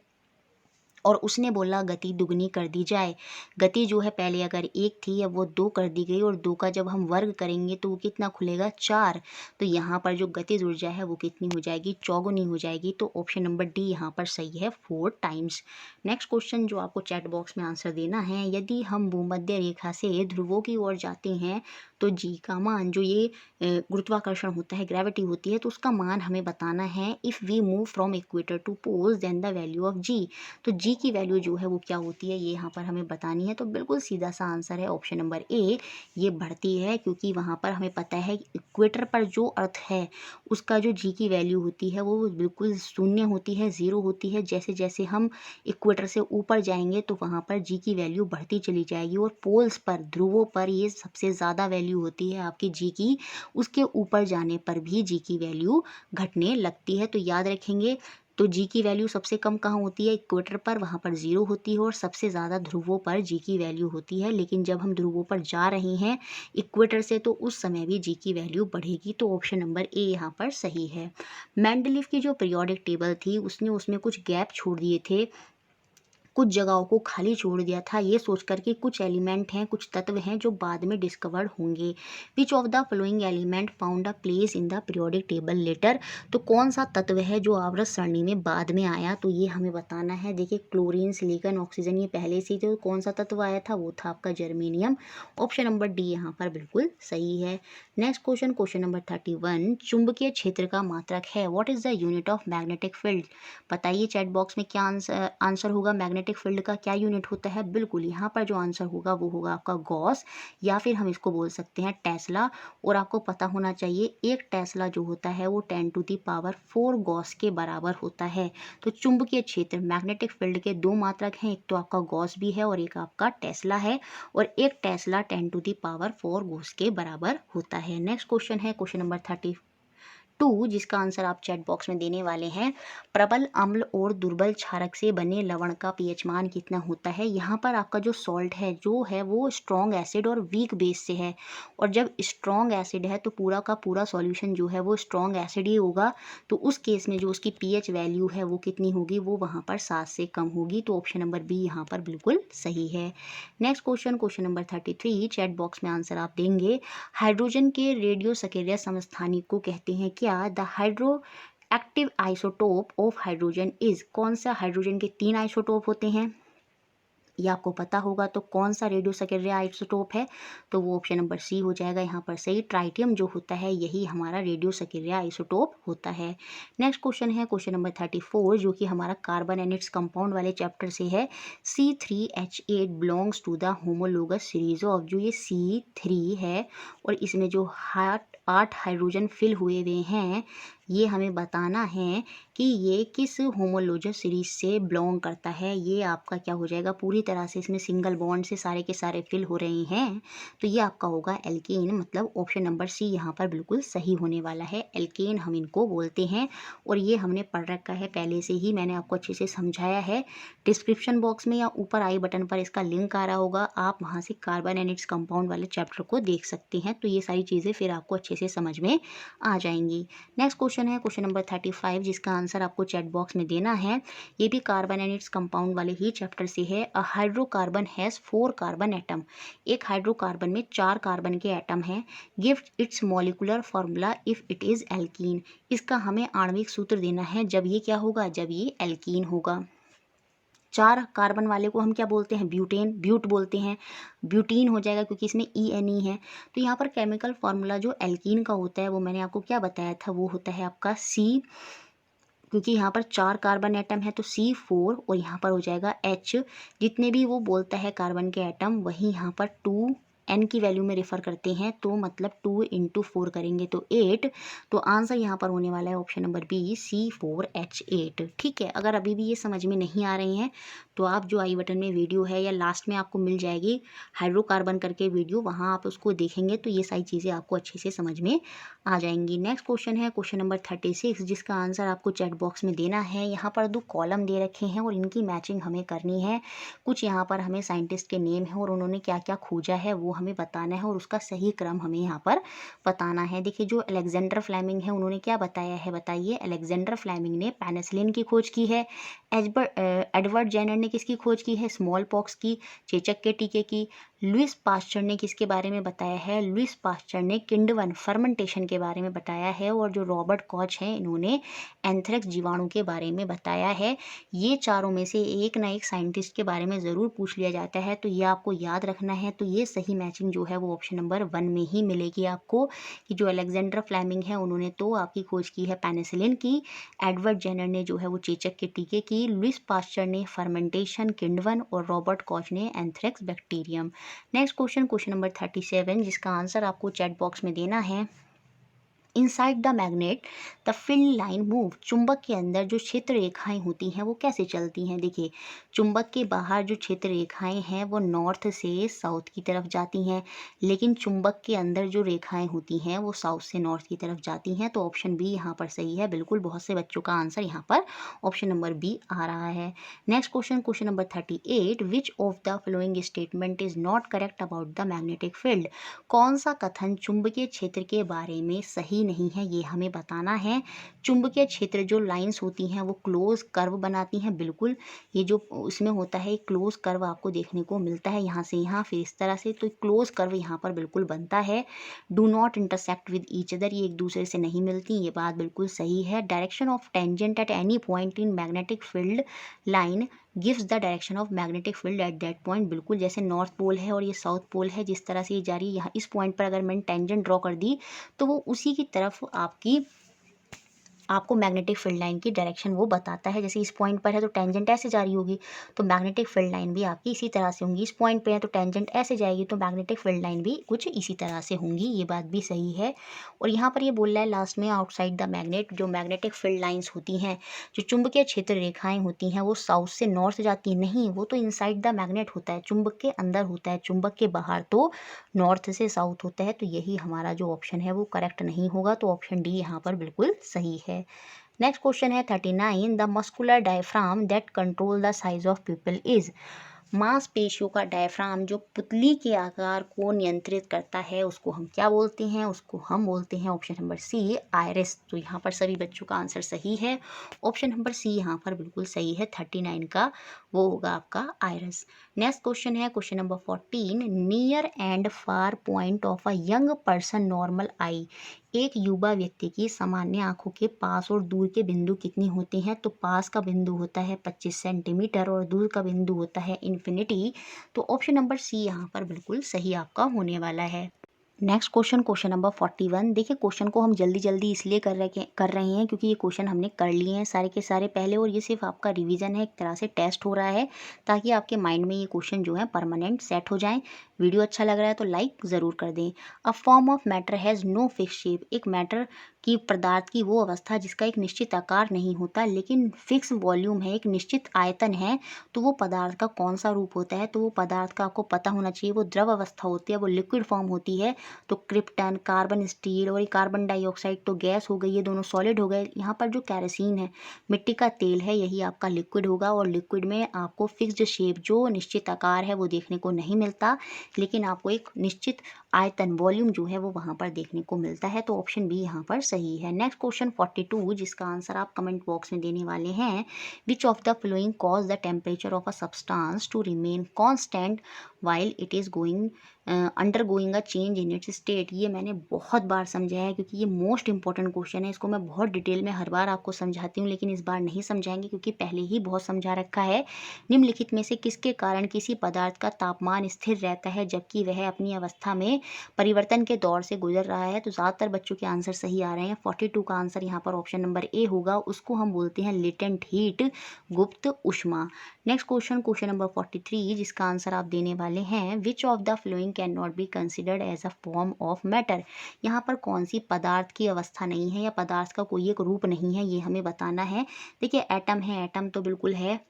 Speaker 1: और उसने बोला गति दुगनी कर दी जाए। गति जो है पहले अगर 1 थी, अब वो 2 कर दी गई, और 2 का जब हम वर्ग करेंगे तो वो कितना खुलेगा? 4। तो यहाँ पर जो गतिज ऊर्जा है वो कितनी हो जाएगी? चौगुनी हो जाएगी। तो ऑप्शन नंबर डी यहाँ पर सही है, 4 टाइम्स। नेक्स्ट क्वेश्चन जो आपको चैट बॉक्स में आंसर देना है, यदि हम भूमध्य रेखा से ध्रुवों की ओर जाते हैं तो जी का मान, जो ये गुरुत्वाकर्षण होता है, ग्रेविटी होती है, तो उसका मान हमें बताना है। If we move from equator two poles then the value of जी। तो जी की वैल्यू जो है वो क्या होती है, ये यहाँ पर हमें बतानी है। तो बिल्कुल सीधा सा आंसर है ऑप्शन नंबर ए, ये बढ़ती है, क्योंकि वहाँ पर हमें पता है कि इक्वेटर पर जो अर्थ है उसका जो जी की वैल्यू होती है वो बिल्कुल शून्य होती है, ज़ीरो होती है। जैसे जैसे हम इक्वेटर से ऊपर जाएंगे तो वहाँ पर जी की वैल्यू बढ़ती चली जाएगी, और पोल्स पर, ध्रुवों पर ये सबसे ज़्यादा वैल्यू होती है आपकी जी की। उसके ऊपर जाने पर भी जी की वैल्यू घटने लगती है। तो याद रखेंगे, तो जी की वैल्यू सबसे कम कहाँ होती है? इक्वेटर पर, वहाँ पर ज़ीरो होती है, और सबसे ज़्यादा ध्रुवों पर जी की वैल्यू होती है। लेकिन जब हम ध्रुवों पर जा रहे हैं इक्वेटर से तो उस समय भी जी की वैल्यू बढ़ेगी। तो ऑप्शन नंबर ए यहाँ पर सही है। मेंडलीव की जो पीरियोडिक टेबल थी उसने उसमें कुछ गैप छोड़ दिए थे, कुछ जगहों को खाली छोड़ दिया था, ये सोचकर कि कुछ एलिमेंट हैं, कुछ तत्व हैं जो बाद में डिस्कवर्ड होंगे। Which of the following element found a place in the periodic table later. तो कौन सा तत्व है जो आवर्त सारणी में बाद में आया? तो ये हमें बताना है। देखिए, क्लोरीन, सिलिकॉन, ऑक्सीजन ये पहले से थे, तो कौन सा तत्व आया था? वो था आपका जर्मेनियम। ऑप्शन नंबर डी यहाँ पर बिल्कुल सही है। Next question, question number 31। चुंबकीय क्षेत्र का मात्रक है। What is the unit of magnetic field? बताइए चैट बॉक्स में क्या आंसर होगा। मैग्नेटिक फील्ड का क्या यूनिट होता है? बिल्कुल यहाँ पर जो आंसर होगा वो होगा आपका गॉस, या फिर हम इसको बोल सकते हैं टेस्ला। और आपको पता होना चाहिए, एक टेस्ला जो होता है वो 10⁴ गॉस के बराबर होता है। तो चुंबकीय क्षेत्र, मैग्नेटिक फील्ड के दो मात्रक हैं, एक तो आपका गॉस भी है और एक आपका टेस्ला है, और एक टेस्ला 10⁴ गॉस के बराबर होता है। नेक्स्ट क्वेश्चन है क्वेश्चन नंबर 32, जिसका आंसर आप चैट बॉक्स में देने वाले हैं। प्रबल अम्ल और दुर्बल क्षारक से बने लवण का पीएच मान कितना होता है? यहाँ पर आपका जो सॉल्ट है जो है वो स्ट्रॉन्ग एसिड और वीक बेस से है, और जब स्ट्रॉन्ग एसिड है तो पूरा का पूरा सॉल्यूशन जो है वो स्ट्रॉन्ग एसिड ही होगा। तो उस केस में जो उसकी पीएच वैल्यू है वो कितनी होगी? वो वहाँ पर 7 से कम होगी। तो ऑप्शन नंबर बी यहाँ पर बिल्कुल सही है। Next question, question number 33, chat box में आंसर आप देंगे। हाइड्रोजन के रेडियो सक्रिय समस्थानिक को कहते हैं क्या? The hydro active isotope of hydrogen is. कौन सा हाइड्रोजन के 3 आइसोटोप होते हैं, ये आपको पता होगा। तो कौन सा रेडियो सक्रिय आइसोटोप है? तो वो ऑप्शन नंबर सी हो जाएगा यहाँ पर सही। ट्राइटियम जो होता है यही हमारा रेडियो सक्रिय आइसोटोप होता है। नेक्स्ट क्वेश्चन है क्वेश्चन नंबर 34, जो कि हमारा कार्बन एंड इट्स कंपाउंड वाले चैप्टर से है। C3H8 belongs to the homologous series of. जो ये C3 है और इसमें जो 8 हाइड्रोजन फिल हुए हुए हैं, ये हमें बताना है कि ये किस होमोलोगस सीरीज से बिलोंग करता है। ये आपका क्या हो जाएगा? पूरी तरह से इसमें सिंगल बॉन्ड से सारे के सारे फिल हो रहे हैं, तो ये आपका होगा एल्केन। मतलब ऑप्शन नंबर सी यहाँ पर बिल्कुल सही होने वाला है। एल्केन हम इनको बोलते हैं, और ये हमने पढ़ रखा है पहले से ही, मैंने आपको अच्छे से समझाया है। डिस्क्रिप्शन बॉक्स में या ऊपर आई बटन पर इसका लिंक आ रहा होगा, आप वहाँ से कार्बन एंड इट्स कंपाउंड वाले चैप्टर को देख सकते हैं। तो ये सारी चीज़ें फिर आपको अच्छे से समझ में आ जाएंगी। नेक्स्ट क्वेश्चन है क्वेश्चन नंबर 35, जिसका आंसर आपको चैट बॉक्स में देना है। ये भी कार्बन एंड इट्स कंपाउंड वाले ही चैप्टर से है। अ हाइड्रोकार्बन हैज़ 4 कार्बन एटम। एक हाइड्रोकार्बन में 4 कार्बन के एटम हैं। Give its molecular formula if it is alkene. इसका हमें आणविक सूत्र देना है जब ये क्या होगा? जब ये एल्कीन होगा। 4 कार्बन वाले को हम क्या बोलते हैं? ब्यूटेन, ब्यूट बोलते हैं। ब्यूटीन हो जाएगा क्योंकि इसमें ENE है। तो यहाँ पर केमिकल फार्मूला जो एल्कीन का होता है वो मैंने आपको क्या बताया था, वो होता है आपका C, क्योंकि यहाँ पर 4 कार्बन एटम है तो C4, और यहाँ पर हो जाएगा H। जितने भी वो बोलता है कार्बन के एटम, वही यहाँ पर 2 n की वैल्यू में रेफर करते हैं तो मतलब 2 × 4 करेंगे तो 8। तो आंसर यहाँ पर होने वाला है ऑप्शन नंबर बी C4H8। ठीक है, अगर अभी भी ये समझ में नहीं आ रही हैं तो आप जो आई बटन में वीडियो है या लास्ट में आपको मिल जाएगी हाइड्रोकार्बन करके वीडियो, वहाँ आप उसको देखेंगे तो ये सारी चीज़ें आपको अच्छे से समझ में आ जाएंगी। नेक्स्ट क्वेश्चन है क्वेश्चन नंबर 36, जिसका आंसर आपको चैट बॉक्स में देना है। यहाँ पर 2 कॉलम दे रखे हैं और इनकी मैचिंग हमें करनी है। कुछ यहाँ पर हमें साइंटिस्ट के नेम है और उन्होंने क्या क्या खोजा है वो हमें बताना है और उसका सही क्रम हमें यहाँ पर बताना है। देखिए जो अलेक्जेंडर फ्लेमिंग है उन्होंने क्या बताया है, बताइए। अलेक्जेंडर फ्लेमिंग ने पेनिसिलिन की खोज की है। एडवर्ड जेनर ने किसकी खोज की है, स्मॉल पॉक्स की, चेचक के टीके की। लुइस पास्चर ने किसके बारे में बताया है, लुइस पास्चर ने किंडवन फर्मेंटेशन के बारे में बताया है। और जो रॉबर्ट कॉच हैं इन्होंने एंथ्रेक्स जीवाणु के बारे में बताया है। ये चारों में से एक ना एक साइंटिस्ट के बारे में ज़रूर पूछ लिया जाता है तो ये आपको याद रखना है। तो ये सही मैचिंग जो है वो ऑप्शन नंबर 1 में ही मिलेगी आपको, कि जो अलेक्जेंडर फ्लेमिंग है उन्होंने तो आपकी खोज की है पेनिसिलिन की, एडवर्ड जेनर ने जो है वो चेचक के टीके की, लुइस पास्चर ने फर्मेंटेशन किंडवन और रॉबर्ट कॉच ने anthrax bacterium. Next question question number 37, जिसका आंसर आपको चैट बॉक्स में देना है। Inside the magnet the field line move. चुंबक के अंदर जो क्षेत्र रेखाएं होती हैं वो कैसे चलती हैं। देखिए चुंबक के बाहर जो क्षेत्र रेखाएं हैं वो नॉर्थ से साउथ की तरफ जाती हैं, लेकिन चुंबक के अंदर जो रेखाएं होती हैं वो साउथ से नॉर्थ की तरफ जाती हैं। तो ऑप्शन बी यहाँ पर सही है बिल्कुल। बहुत से बच्चों का आंसर यहाँ पर ऑप्शन नंबर बी आ रहा है। Next question question number 38, which of the following statement is not correct about the magnetic field. कौन सा कथन चुंबकीय क्षेत्र के बारे में सही नहीं है ये हमें बताना है। चुंबकीय क्षेत्र जो लाइंस होती हैं वो क्लोज कर्व बनाती हैं, बिल्कुल। ये जो उसमें होता है क्लोज कर्व आपको देखने को मिलता है यहाँ से यहाँ, फिर इस तरह से, तो क्लोज कर्व यहाँ पर बिल्कुल बनता है। Do not intersect with each other, ये एक दूसरे से नहीं मिलती, ये बात बिल्कुल सही है। Direction of tangent at any point in magnetic field line gives the direction of magnetic field at that point, बिल्कुल। जैसे नॉर्थ पोल है और ये साउथ पोल है, जिस तरह से ये जा रही है, यहाँ इस पॉइंट पर अगर मैंने टेंजेंट ड्रॉ कर दी तो वो उसी की तरफ आपको मैग्नेटिक फील्ड लाइन की डायरेक्शन वो बताता है। जैसे इस पॉइंट पर है तो टेंजेंट ऐसे जा रही होगी तो मैग्नेटिक फील्ड लाइन भी आपकी इसी तरह से होंगी। इस पॉइंट पे है तो टेंजेंट ऐसे जाएगी तो मैग्नेटिक फील्ड लाइन भी कुछ इसी तरह से होंगी, ये बात भी सही है। और यहाँ पर ये बोल रहा है लास्ट में, आउटसाइड द मैग्नेट, जो मैग्नेटिक फील्ड लाइन्स होती हैं, जो चुंबकीय क्षेत्र रेखाएं होती हैं वो साउथ से नॉर्थ जाती हैं, नहीं, वो तो इनसाइड द मैग्नेट होता है, चुंबक के अंदर होता है, चुंबक के बाहर तो नॉर्थ से साउथ होता है। तो यही हमारा जो ऑप्शन है वो करेक्ट नहीं होगा, तो ऑप्शन डी यहाँ पर बिल्कुल सही है। नेक्स्ट क्वेश्चन है 39, the muscular diaphragm that control the size of people is. मांसपेशियों का डायफ्राम जो पुतली के आकार को नियंत्रित करता है उसको हम क्या बोलते हैं, उसको हम बोलते हैं ऑप्शन नंबर सी आयरिस। तो यहाँ पर सभी बच्चों का आंसर सही है, ऑप्शन नंबर सी यहाँ पर बिल्कुल सही है। 39 का वो होगा आपका आयरिस। नेक्स्ट क्वेश्चन है question number 14, near and far point of a young person normal eye. एक युवा व्यक्ति की सामान्य आंखों के पास और दूर के बिंदु कितनी होते हैं। तो पास का बिंदु होता है 25 सेंटीमीटर और दूर का बिंदु होता है इन्फिनिटी। तो ऑप्शन नंबर सी यहाँ पर बिल्कुल सही आपका होने वाला है। Next question question number 41। देखिए क्वेश्चन को हम जल्दी जल्दी इसलिए कर रहे हैं क्योंकि ये क्वेश्चन हमने कर लिए हैं सारे के सारे पहले, और ये सिर्फ आपका रिवीजन है, एक तरह से टेस्ट हो रहा है, ताकि आपके माइंड में ये क्वेश्चन जो है परमानेंट सेट हो जाएं। वीडियो अच्छा लग रहा है तो लाइक ज़रूर कर दें। A form of matter has no fix shape. एक मैटर की पदार्थ की वो अवस्था जिसका एक निश्चित आकार नहीं होता लेकिन फिक्स वॉल्यूम है, एक निश्चित आयतन है, तो वो पदार्थ का कौन सा रूप होता है। तो वो पदार्थ का आपको पता होना चाहिए, वो द्रव अवस्था होती है, वो लिक्विड फॉर्म होती है। तो क्रिप्टन, कार्बन स्टील और ये कार्बन डाइऑक्साइड तो गैस हो गई, ये दोनों सॉलिड हो गए। यहाँ पर जो कैरोसिन है, मिट्टी का तेल है, यही आपका लिक्विड होगा। और लिक्विड में आपको फिक्स्ड शेप जो निश्चित आकार है वो देखने को नहीं मिलता, लेकिन आपको एक निश्चित आयतन वॉल्यूम जो है वो वहाँ पर देखने को मिलता है। तो ऑप्शन बी यहाँ पर सही है। नेक्स्ट क्वेश्चन 42, जिसका आंसर आप कमेंट बॉक्स में देने वाले हैं। Which of the following cause the temperature of a substance to remain constant while it is going under going a change in its state. ये मैंने बहुत बार समझाया है क्योंकि ये मोस्ट इंपॉर्टेंट क्वेश्चन है। इसको मैं बहुत डिटेल में हर बार आपको समझाती हूँ, लेकिन इस बार नहीं समझाएंगे क्योंकि पहले ही बहुत समझा रखा है। निम्नलिखित में से किसके कारण किसी पदार्थ का तापमान स्थिर रहता है जबकि वह अपनी अवस्था में परिवर्तन के दौर से गुजर रहा है। तो ज़्यादातर बच्चों के आंसर सही आ रहे हैं। 42 का आंसर यहाँ पर ऑप्शन नंबर ए होगा। उसको हम बोलते हैं लेटेंट हीट, गुप्त ऊष्मा। नेक्स्ट क्वेश्चन नंबर 43, जिसका आंसर आप देने वाले हैं which of the following can not be considered as a form of matter. यहाँ पर कौन सी पदार्थ की अवस्था नहीं है या पदार्थ का कोई एक रूप नहीं है, ये हमें बताना है। देखिए एटम है, एटम तो बिल्कुल है,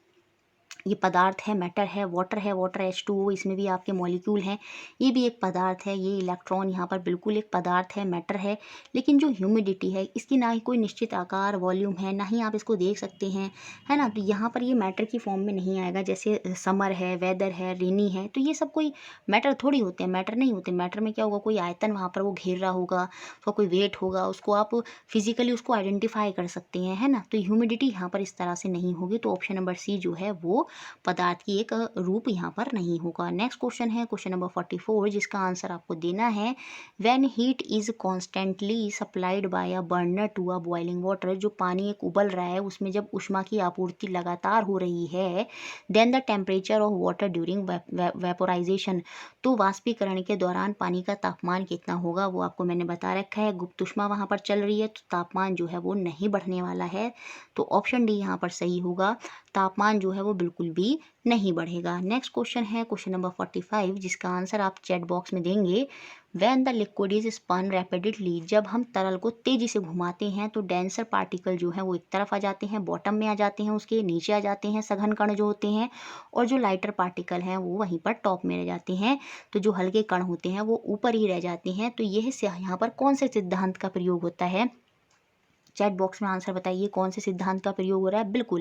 Speaker 1: ये पदार्थ है। मैटर है, वाटर है, वाटर H2O, इसमें भी आपके मॉलिक्यूल हैं, ये भी एक पदार्थ है। ये इलेक्ट्रॉन यहाँ पर बिल्कुल एक पदार्थ है, मैटर है। लेकिन जो ह्यूमिडिटी है, इसकी ना ही कोई निश्चित आकार वॉल्यूम है, ना ही आप इसको देख सकते हैं, है ना। तो यहाँ पर ये मैटर की फॉर्म में नहीं आएगा। जैसे समर है, वेदर है, रेनी है, तो ये सब कोई मैटर थोड़ी होते हैं, मैटर नहीं होते। मैटर में क्या होगा, कोई आयतन वहाँ पर वो घेर रहा होगा, उसका कोई वेट होगा, उसको आप फिजिकली उसको आइडेंटिफाई कर सकते हैं, है ना। तो ह्यूमिडिटी यहाँ पर इस तरह से नहीं होगी। तो ऑप्शन नंबर सी जो है वो पदार्थ की एक रूप यहाँ पर नहीं होगा। नेक्स्ट क्वेश्चन है क्वेश्चन नंबर 44, जिसका आंसर आपको देना है when heat is constantly supplied by a burner to a boiling water. जो पानी एक उबल रहा है, उसमें जब ऊष्मा की आपूर्ति लगातार हो रही है, then the temperature of water during vaporisation. तो वाष्पीकरण के दौरान पानी का तापमान कितना होगा, वो आपको मैंने बता रखा है। गुप्त ऊष्मा वहाँ पर चल रही है, तो तापमान जो है वो नहीं बढ़ने वाला है। तो ऑप्शन डी यहाँ पर सही होगा, तापमान जो है वो बिल्कुल भी नहीं बढ़ेगा। नेक्स्ट क्वेश्चन है क्वेश्चन नंबर 45, जिसका आंसर आप चैट बॉक्स में देंगे। When the liquid is spun rapidly, जब हम तरल को तेजी से घुमाते हैं तो डेंसर पार्टिकल जो है वो एक तरफ आ जाते हैं, बॉटम में आ जाते हैं, उसके नीचे आ जाते हैं सघन कण जो होते हैं, और जो लाइटर पार्टिकल हैं वो वहीं पर टॉप में रह जाते हैं। तो जो हल्के कण होते हैं वो ऊपर ही रह जाते हैं। तो यह यहाँ पर कौन से सिद्धांत का प्रयोग होता है, चैट बॉक्स में आंसर बताइए, कौन से सिद्धांत का प्रयोग हो रहा है। बिल्कुल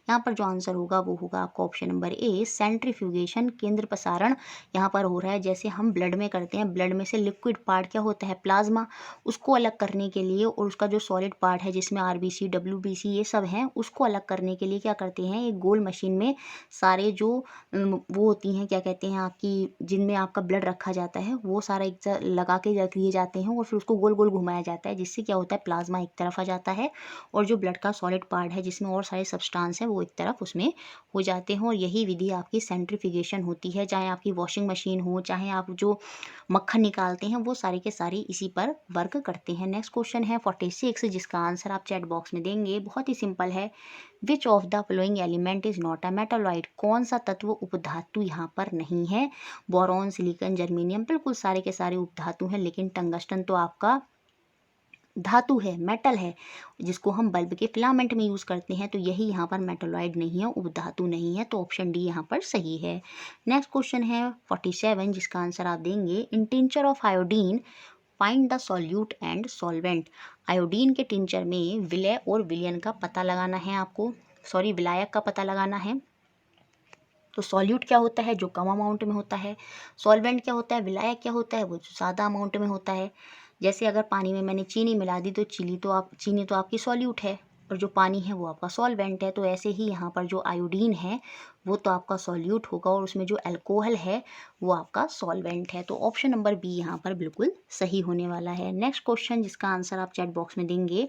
Speaker 1: यहाँ पर जो आंसर होगा वो होगा आपका ऑप्शन नंबर ए, सेंट्रीफ्यूगेशन, केंद्र प्रसारण यहाँ पर हो रहा है। जैसे हम ब्लड में करते हैं, ब्लड में से लिक्विड पार्ट क्या होता है, प्लाज्मा, उसको अलग करने के लिए, और उसका जो सॉलिड पार्ट है जिसमें RBC WBC ये सब हैं, उसको अलग करने के लिए क्या करते हैं, एक गोल मशीन में सारे जो वो होती हैं, क्या कहते हैं आपकी, जिनमें आपका ब्लड रखा जाता है, वो सारा एक लगा के रख दिए जाते हैं, और फिर उसको गोल गोल घुमाया जाता है, जिससे क्या होता है, प्लाज्मा एक तरफ आ जाता है, और जो ब्लड का सॉलिड पार्ट है जिसमें और सारे सब्सटेंस है वो एक तरफ उसमें हो जाते हैं। और यही विधि आपकी सेंट्रीफ्यूगेशन होती है। चाहे आपकी वॉशिंग मशीन हो, चाहे आप जो मक्खन निकालते हैं, वो सारे के सारे इसी पर वर्क करते हैं। नेक्स्ट क्वेश्चन है 46, जिसका आंसर आप चैट बॉक्स में देंगे। बहुत ही सिंपल है, which of the flowing element is not a metalloid. कौन सा तत्व उपधातु यहाँ पर नहीं है। बोरॉन, सिलिकॉन, जर्मेनियम, बिल्कुल सारे के सारे उपधातु हैं, लेकिन टंगस्टन तो आपका धातु है, मेटल है, जिसको हम बल्ब के फिलामेंट में यूज़ करते हैं। तो यही यहाँ पर मेटलॉइड नहीं है, उपधातु नहीं है। तो ऑप्शन डी यहाँ पर सही है। नेक्स्ट क्वेश्चन है 47, जिसका आंसर आप देंगे। In tincture of iodine find the solute and solvent. Iodine के टिंचर में विलय और विलयन का पता लगाना है आपको, सॉरी विलायक का पता लगाना है। तो सॉल्यूट क्या होता है, जो कम अमाउंट में होता है। सॉल्वेंट क्या होता है, विलायक क्या होता है, वो जो ज़्यादा अमाउंट में होता है। जैसे अगर पानी में मैंने चीनी मिला दी, तो चीनी तो आपकी सॉल्यूट है, और जो पानी है वो आपका सॉल्वेंट है। तो ऐसे ही यहाँ पर जो आयोडीन है वो तो आपका सॉल्यूट होगा, और उसमें जो अल्कोहल है वो आपका सॉल्वेंट है। तो ऑप्शन नंबर बी यहाँ पर बिल्कुल सही होने वाला है। नेक्स्ट क्वेश्चन, जिसका आंसर आप चैट बॉक्स में देंगे।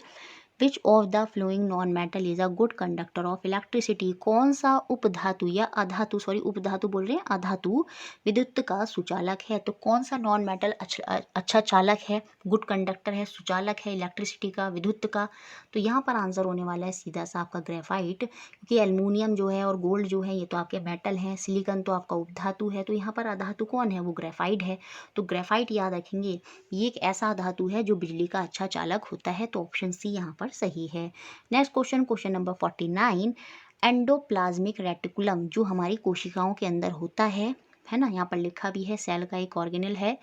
Speaker 1: विच of the flowing non metal is a good conductor of electricity. कौन सा उपधातु या अधातु, सॉरी उपधातु बोल रहे हैं, अधातु विद्युत का सुचालक है। तो कौन सा नॉन मेटल अच्छा चालक है, गुड कंडक्टर है, सुचालक है इलेक्ट्रिसिटी का, विद्युत का। तो यहाँ पर आंसर होने वाला है सीधा सा आपका ग्रेफाइट, क्योंकि एल्युमिनियम जो है और गोल्ड जो है ये तो आपके मेटल हैं, सिलिकॉन तो आपका उपधातु है। तो यहाँ पर अधातु कौन है, वो ग्रेफाइट है। तो ग्रेफाइट याद रखेंगे, ये एक ऐसा धातु है जो बिजली का अच्छा चालक होता है। तो ऑप्शन सी यहाँ पर सही है। Next question number 49, endoplasmic reticulum जो हमारी कोशिकाओं के अंदर होता है ना, यहाँ पर लिखा भी है, सेल का एक ऑर्गेनल है।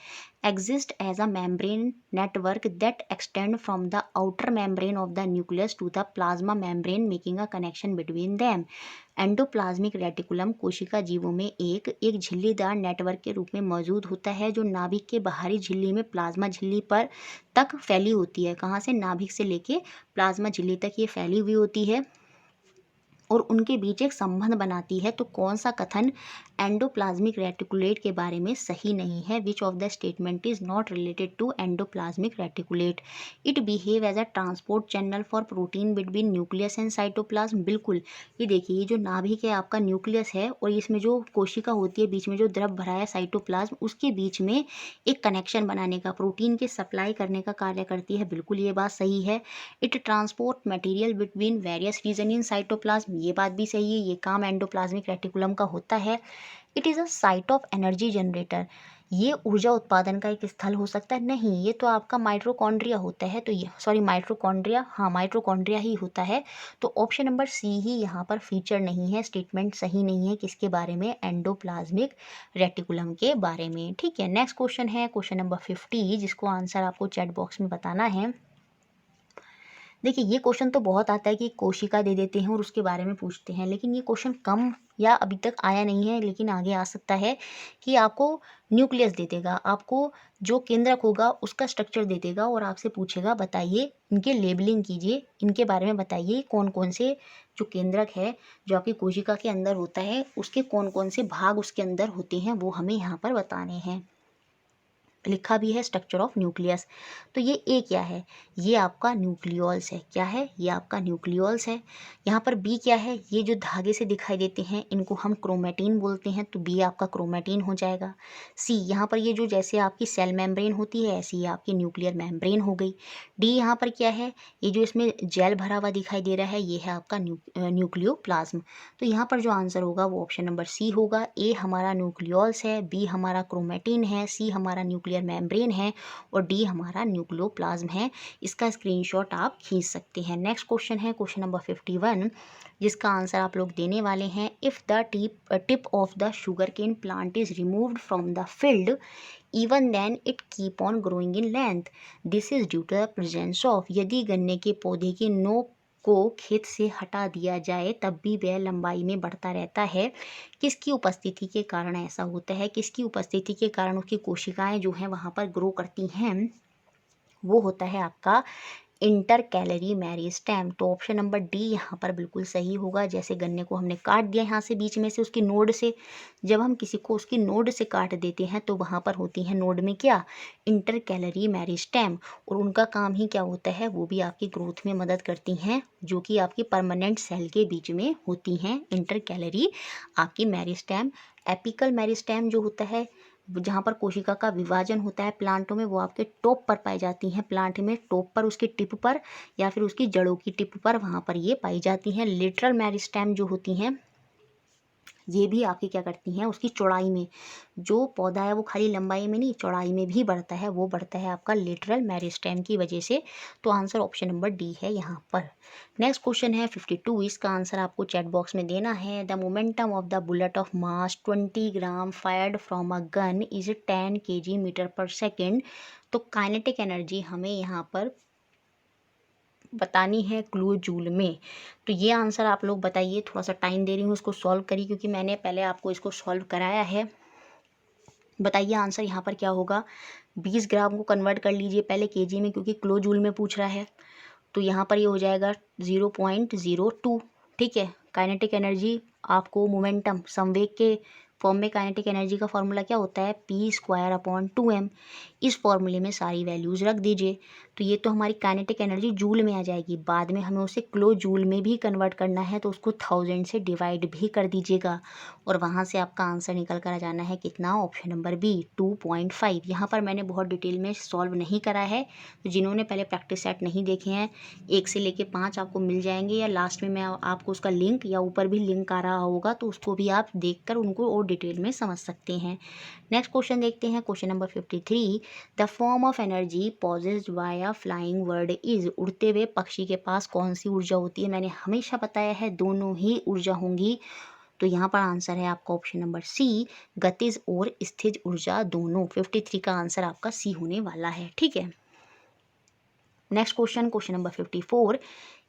Speaker 1: Exist as a membrane network that extend from the outer membrane of the nucleus to the plasma membrane making a connection between them. Endoplasmic reticulum कोशिका जीवों में एक झिल्लीदार नेटवर्क के रूप में मौजूद होता है, जो नाभिक के बाहरी झिल्ली में प्लाज्मा झिल्ली पर तक फैली होती है। कहाँ से, नाभिक से लेके प्लाज्मा झिल्ली तक ये फैली हुई होती है। और उनके बीच एक संबंध बनाती है, तो कौन सा कथन एंडोप्लाज्मिक रेटिकुलेट के बारे में सही नहीं है? Which of the statement is not related to endoplasmic reticulum? It behave as a transport channel for protein between nucleus and cytoplasm. बिल्कुल, ये देखिए, ये जो नाभिक है आपका न्यूक्लियस है और इसमें जो कोशिका होती है, बीच में जो द्रव भरा है साइटोप्लाज्म, उसके बीच में एक कनेक्शन बनाने का, प्रोटीन के सप्लाई करने का कार्य करती है। बिल्कुल ये बात सही है। It transport material between various region in cytoplasm, ये बात भी सही है, ये काम एंडोप्लाज्मिक रेटिकुलम का होता है। It is a site of energy generator, ये ऊर्जा उत्पादन का एक स्थल हो सकता है? नहीं, ये तो आपका माइटोकॉन्ड्रिया होता है, तो ये सॉरी माइटोकॉन्ड्रिया, हाँ माइटोकॉन्ड्रिया ही होता है। तो ऑप्शन नंबर सी ही यहाँ पर फीचर नहीं है, स्टेटमेंट सही नहीं है। किसके बारे में? एंडोप्लाज्मिक रेटिकुलम के बारे में। ठीक है, नेक्स्ट क्वेश्चन है क्वेश्चन नंबर 50, जिसको आंसर आपको चैट बॉक्स में बताना है। देखिए, ये क्वेश्चन तो बहुत आता है कि कोशिका दे देते हैं और उसके बारे में पूछते हैं, लेकिन ये क्वेश्चन कम या अभी तक आया नहीं है, लेकिन आगे आ सकता है कि आपको न्यूक्लियस दे देगा, आपको जो केंद्रक होगा उसका स्ट्रक्चर दे देगा और आपसे पूछेगा बताइए, इनके लेबलिंग कीजिए, इनके बारे में बताइए कौन कौन से जो केंद्रक है जो आपकी कोशिका के अंदर होता है, उसके कौन कौन से भाग उसके अंदर होते हैं, वो हमें यहाँ पर बताने हैं। लिखा भी है स्ट्रक्चर ऑफ न्यूक्लियस। तो ये ए क्या है? ये आपका न्यूक्लियोल्स है। क्या है? ये आपका न्यूक्लियोल्स है। यहाँ पर बी क्या है? ये जो धागे से दिखाई देते हैं इनको हम क्रोमेटिन बोलते हैं, तो बी आपका क्रोमेटिन हो जाएगा। सी, यहाँ पर ये जो जैसे आपकी सेल मेम्ब्रेन होती है ऐसी ये आपकी न्यूक्लियर मेम्ब्रेन हो गई। डी यहाँ पर क्या है? ये जो इसमें जेल भरा हुआ दिखाई दे रहा है ये है आपका न्यूक्लियोप्लाज्म। तो यहाँ पर जो आंसर होगा वो ऑप्शन नंबर सी होगा। ए हमारा न्यूक्लियोल्स है, बी हमारा क्रोमेटिन है, सी हमारा न्यूक्लियर मेम्ब्रेन है और डी हमारा न्यूक्लियोप्लाज्म है। इसका स्क्रीनशॉट आप खींच सकते हैं। नेक्स्ट क्वेश्चन है क्वेश्चन नंबर 51, जिसका आंसर आप लोग देने वाले हैं। If the tip of the sugar cane plant is removed from the field even then it keep on growing in length, this is due to the presence of. यदि गन्ने के पौधे की नोक को खेत से हटा दिया जाए तब भी वह लंबाई में बढ़ता रहता है, किसकी उपस्थिति के कारण ऐसा होता है? किसकी उपस्थिति के कारण उसकी कोशिकाएं जो हैं वहाँ पर ग्रो करती हैं? वो होता है आपका इंटर कैलरी मेरिस्टेम। तो ऑप्शन नंबर डी यहाँ पर बिल्कुल सही होगा। जैसे गन्ने को हमने काट दिया यहाँ से बीच में से उसकी नोड से, जब हम किसी को उसकी नोड से काट देते हैं तो वहाँ पर होती है नोड में क्या? Inter calorie meristem. और उनका काम ही क्या होता है? वो भी आपकी ग्रोथ में मदद करती हैं, जो कि आपकी परमानेंट सेल के बीच में होती हैं इंटर कैलरी आपकी मेरिस्टेम। एपिकल मेरिस्टेम जो होता है जहाँ पर कोशिका का विभाजन होता है प्लांटों में, वो आपके टॉप पर पाई जाती हैं। प्लांट में टॉप पर, उसकी टिप पर या फिर उसकी जड़ों की टिप पर, वहाँ पर ये पाई जाती हैं। लेटरल मेरिस्टेम जो होती हैं ये भी आपकी क्या करती हैं? उसकी चौड़ाई में, जो पौधा है वो खाली लंबाई में नहीं चौड़ाई में भी बढ़ता है, वो बढ़ता है आपका लेटरल मेरिस्टेम की वजह से। तो आंसर ऑप्शन नंबर डी है यहाँ पर। नेक्स्ट क्वेश्चन है 52, इसका आंसर आपको चैट बॉक्स में देना है। The momentum of the bullet of mass 20 gram fired from a gun is 10 kg metre per second. तो काइनेटिक एनर्जी हमें यहाँ पर बतानी है क्लू जूल में। तो ये आंसर आप लोग बताइए, थोड़ा सा टाइम दे रही हूँ इसको सॉल्व करिए, क्योंकि मैंने पहले आपको इसको सॉल्व कराया है। बताइए आंसर यहाँ पर क्या होगा? 20 ग्राम को कन्वर्ट कर लीजिए पहले केजी में, क्योंकि किलो जूल में पूछ रहा है। तो यहाँ पर ये हो जाएगा 0.02। ठीक है, काइनेटिक एनर्जी आपको मोमेंटम संवेग के फॉर्म में, काइनेटिक एनर्जी का फॉर्मूला क्या होता है? P²/2m। इस फॉर्मूले में सारी वैल्यूज़ रख दीजिए। तो ये तो हमारी काइनेटिक एनर्जी जूल में आ जाएगी। बाद में हमें उसे किलो जूल में भी कन्वर्ट करना है, तो उसको 1000 से डिवाइड भी कर दीजिएगा और वहाँ से आपका आंसर निकल कर आ जाना है कितना? Option number B 2.5। यहाँ पर मैंने बहुत डिटेल में सॉल्व नहीं करा है, तो जिन्होंने पहले प्रैक्टिस सेट नहीं देखे हैं 1 से लेके 5 आपको मिल जाएंगे, या लास्ट में मैं आपको उसका लिंक या ऊपर भी लिंक आ रहा होगा, तो उसको भी आप देखकर उनको और डिटेल में समझ सकते हैं। नेक्स्ट क्वेश्चन देखते हैं question number 53। The form of energy possessed by a flying bird is. उड़ते हुए पक्षी के पास कौन सी ऊर्जा होती है? मैंने हमेशा बताया है दोनों ही ऊर्जा होंगी। तो यहाँ पर आंसर है आपका ऑप्शन नंबर सी, गतिज और स्थिज ऊर्जा दोनों। 53 का आंसर आपका सी होने वाला है। ठीक है, नेक्स्ट क्वेश्चन क्वेश्चन नंबर 54,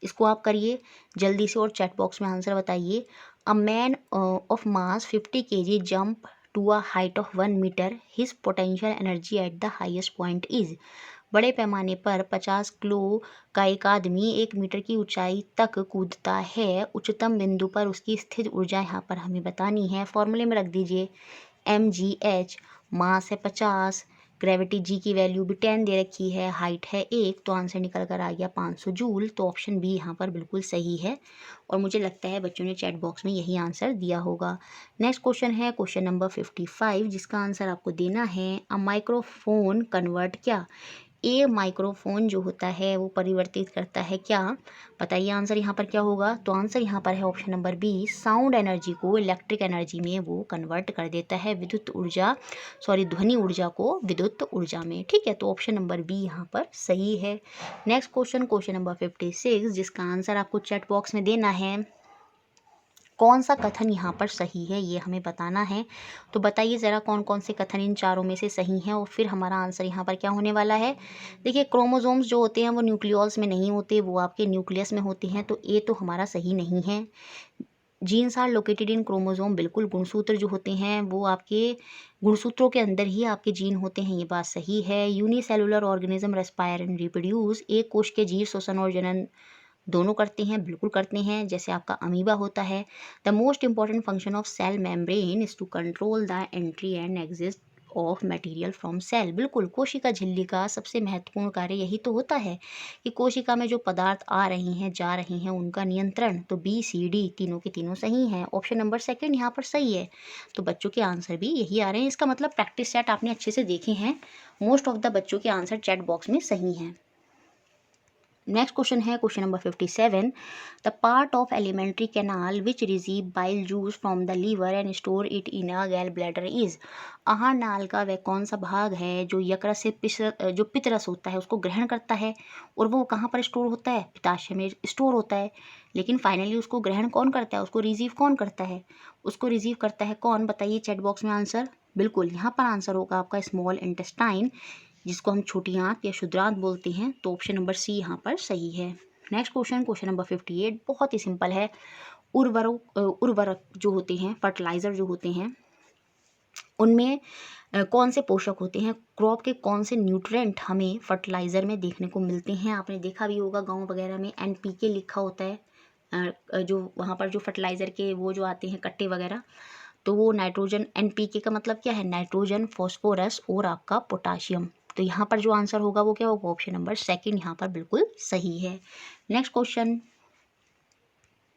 Speaker 1: इसको आप करिए जल्दी से और चैट बॉक्स में आंसर बताइए। A man of mass 50 kg jump to a height of 1 metre, his potential energy at the highest point is. बड़े पैमाने पर 50 किलो का एक आदमी 1 मीटर की ऊंचाई तक कूदता है। उच्चतम बिंदु पर उसकी स्थित ऊर्जा यहाँ पर हमें बतानी है। फॉर्मूले में रख दीजिए mgh, मास है 50, ग्रेविटी जी की वैल्यू भी 10 दे रखी है, हाइट है 1, तो आंसर निकल कर आ गया 500 जूल। तो ऑप्शन बी यहाँ पर बिल्कुल सही है और मुझे लगता है बच्चों ने चैट बॉक्स में यही आंसर दिया होगा। नेक्स्ट क्वेश्चन है क्वेश्चन नंबर 55, जिसका आंसर आपको देना है अ माइक्रोफोन कन्वर्ट क्या। ए माइक्रोफोन जो होता है वो परिवर्तित करता है क्या, बताइए आंसर यहाँ पर क्या होगा। तो आंसर यहाँ पर है option number B, sound energy को इलेक्ट्रिक एनर्जी में वो कन्वर्ट कर देता है, विद्युत ऊर्जा ध्वनि ऊर्जा को विद्युत ऊर्जा में। ठीक है, तो ऑप्शन नंबर बी यहाँ पर सही है। नेक्स्ट क्वेश्चन नंबर 56, जिसका आंसर आपको चैट बॉक्स में देना है। कौन सा कथन यहाँ पर सही है ये हमें बताना है। तो बताइए ज़रा कौन कौन से कथन इन चारों में से सही हैं और फिर हमारा आंसर यहाँ पर क्या होने वाला है। देखिए क्रोमोसोम्स जो होते हैं वो न्यूक्लियस में नहीं होते, वो आपके न्यूक्लियस में होते हैं, तो ये तो हमारा सही नहीं है। Genes are located in chromosome, बिल्कुल गुणसूत्र जो होते हैं वो आपके गुणसूत्रों के अंदर ही आपके जीन होते हैं, ये बात सही है। Unicellular organism respire and reproduce, एक कोश के जीव श्वसन और जनन दोनों करते हैं, बिल्कुल करते हैं, जैसे आपका अमीबा होता है। The most important function of cell membrane is to control the entry and exit of material from cell, बिल्कुल कोशिका झिल्ली का सबसे महत्वपूर्ण कार्य यही तो होता है कि कोशिका में जो पदार्थ आ रही हैं जा रही हैं उनका नियंत्रण। तो बी सी डी तीनों के तीनों सही हैं, ऑप्शन नंबर सेकंड यहाँ पर सही है। तो बच्चों के आंसर भी यही आ रहे हैं, इसका मतलब प्रैक्टिस सेट आपने अच्छे से देखे हैं, मोस्ट ऑफ द बच्चों के आंसर चैट बॉक्स में सही हैं। नेक्स्ट क्वेश्चन है question number 57, the part of alimentary canal which receive bile juice from the liver and store it in a gall bladder is. आहार नाल का वह कौन सा भाग है जो यकृत से जो पित्तरस होता है उसको ग्रहण करता है और वो कहाँ पर स्टोर होता है, पित्ताशय में स्टोर होता है, लेकिन फाइनली उसको ग्रहण कौन करता है, उसको रिसीव कौन करता है, उसको रिसीव करता है कौन, बताइए चैट बॉक्स में आंसर। बिल्कुल यहाँ पर आंसर होगा आपका स्मॉल इंटेस्टाइन, जिसको हम छोटी आंत या क्षुद्रांत बोलते हैं, तो ऑप्शन नंबर सी यहाँ पर सही है। नेक्स्ट क्वेश्चन नंबर 58, बहुत ही सिंपल है। उर्वरक जो होते हैं, फर्टिलाइज़र जो होते हैं, उनमें कौन से पोषक होते हैं, क्रॉप के कौन से न्यूट्रिएंट हमें फर्टिलाइज़र में देखने को मिलते हैं। आपने देखा भी होगा गाँव वगैरह में NPK लिखा होता है, जो वहाँ पर जो फर्टिलाइज़र के वो जो आते हैं कट्टे वगैरह, तो वो नाइट्रोजन, NPK का मतलब क्या है, नाइट्रोजन, फॉस्फोरस और आपका पोटाशियम। तो यहाँ पर जो आंसर होगा वो क्या होगा, ऑप्शन नंबर सेकंड यहाँ पर बिल्कुल सही है। नेक्स्ट क्वेश्चन,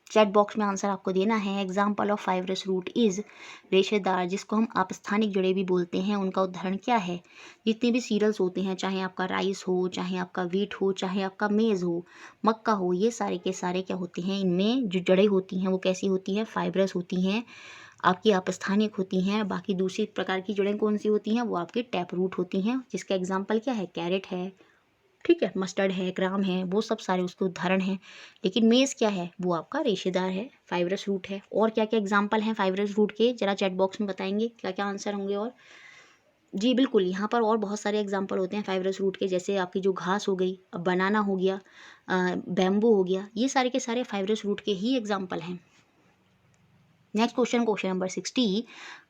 Speaker 1: चैट बॉक्स में आंसर आपको देना है। Example of fibrous root is, रेशेदार जिसको हम आपस्थानिक जड़ें भी बोलते हैं, उनका उदाहरण क्या है। जितने भी सीरियल्स होते हैं, चाहे आपका राइस हो, चाहे आपका वीट हो, चाहे आपका मेज़ हो, मक्का हो, ये सारे के सारे क्या होते हैं, इनमें जो जड़ें होती हैं वो कैसी होती हैं, फाइब्रस होती हैं, आपकी आपस्थानिक होती हैं। बाकी दूसरी प्रकार की जड़ें कौन सी होती हैं, वो आपके टैप रूट होती हैं, जिसका एग्जाम्पल क्या है, कैरेट है, ठीक है, मस्टर्ड है, ग्राम है, वो सब सारे उसके उदाहरण हैं। लेकिन मेज़ क्या है, वो आपका रेशेदार है, फाइब्रस रूट है। और क्या क्या एग्जाम्पल हैं फाइब्रस रूट के, जरा चैट बॉक्स में बताएंगे क्या क्या आंसर होंगे। और जी बिल्कुल, यहाँ पर और बहुत सारे एग्जाम्पल होते हैं फाइब्रस रूट के, जैसे आपकी जो घास हो गई, बनाना हो गया, बैम्बू हो गया, ये सारे के सारे फाइब्रस रूट के ही एग्जाम्पल हैं। Next question number 60,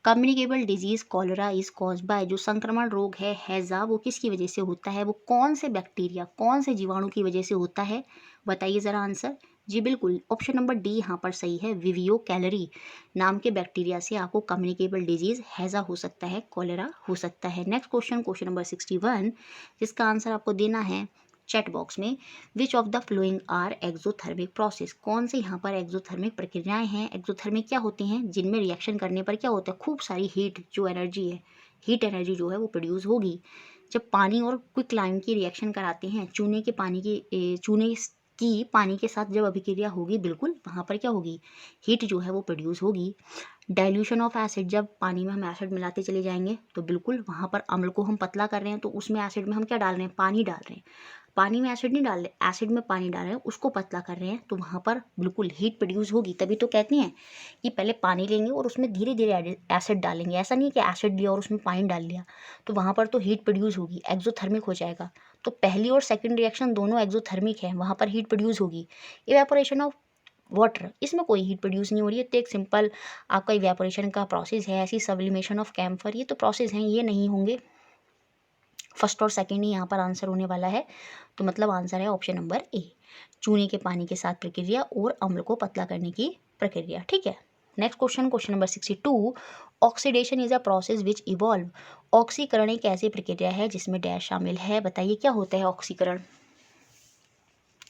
Speaker 1: communicable disease cholera is cause by, जो संक्रमण रोग है हैजा, वो किसकी वजह से होता है, वो कौन से बैक्टीरिया, कौन से जीवाणु की वजह से होता है, बताइए ज़रा आंसर। जी बिल्कुल, ऑप्शन नंबर डी यहाँ पर सही है, विवियो कैलरी नाम के बैक्टीरिया से आपको कम्युनिकेबल डिजीज हैजा हो सकता है, कॉलरा हो सकता है। नेक्स्ट क्वेश्चन नंबर 61, जिसका आंसर आपको देना है चैट बॉक्स में। Which of the following are exothermic process, कौन से यहाँ पर एक्सोथर्मिक प्रक्रियाएं हैं, एक्सोथर्मिक क्या होती हैं, जिनमें रिएक्शन करने पर क्या होता है, खूब सारी हीट जो एनर्जी है, हीट एनर्जी जो है वो प्रोड्यूस होगी। जब पानी और क्विक लाइम की रिएक्शन कराते हैं, चूने की पानी के साथ जब अभिक्रिया होगी, बिल्कुल वहाँ पर क्या होगी, हीट जो है वो प्रोड्यूस होगी। डाइल्यूशन ऑफ एसिड, जब पानी में हम एसिड मिलाते चले जाएंगे तो बिल्कुल वहाँ पर अम्ल को हम पतला कर रहे हैं, तो उसमें एसिड में हम क्या डाल रहे हैं, पानी डाल रहे हैं, पानी में एसिड नहीं डाल रहे, एसिड में पानी डाल रहे हैं, उसको पतला कर रहे हैं, तो वहाँ पर बिल्कुल हीट प्रोड्यूस होगी। तभी तो कहते हैं कि पहले पानी लेंगे और उसमें धीरे धीरे एसिड डालेंगे, ऐसा नहीं कि एसिड लिया और उसमें पानी डाल लिया, तो वहाँ पर तो हीट प्रोड्यूस होगी, एक्सोथर्मिक हो जाएगा। तो पहली और सेकेंड रिएक्शन दोनों एक्सोथर्मिक है, वहाँ पर हीट प्रोड्यूस होगी। इवेपोरेशन ऑफ वाटर, इसमें कोई हीट प्रोड्यूस नहीं हो रही है, तो एक सिंपल आपका इवेपोरेशन का प्रोसेस है। ऐसी सब्लिमेशन ऑफ कैम्फर, ये तो प्रोसेस हैं, ये नहीं होंगे। फर्स्ट और सेकंड ही यहाँ पर आंसर होने वाला है। तो मतलब आंसर है ऑप्शन नंबर ए, चूने के पानी के साथ प्रक्रिया और अम्ल को पतला करने की प्रक्रिया। ठीक है, next question, question number 62, oxidation is a process which evolve. ऑक्सीकरण एक ऐसी प्रक्रिया है जिसमें डैश शामिल है, बताइए क्या होता है ऑक्सीकरण।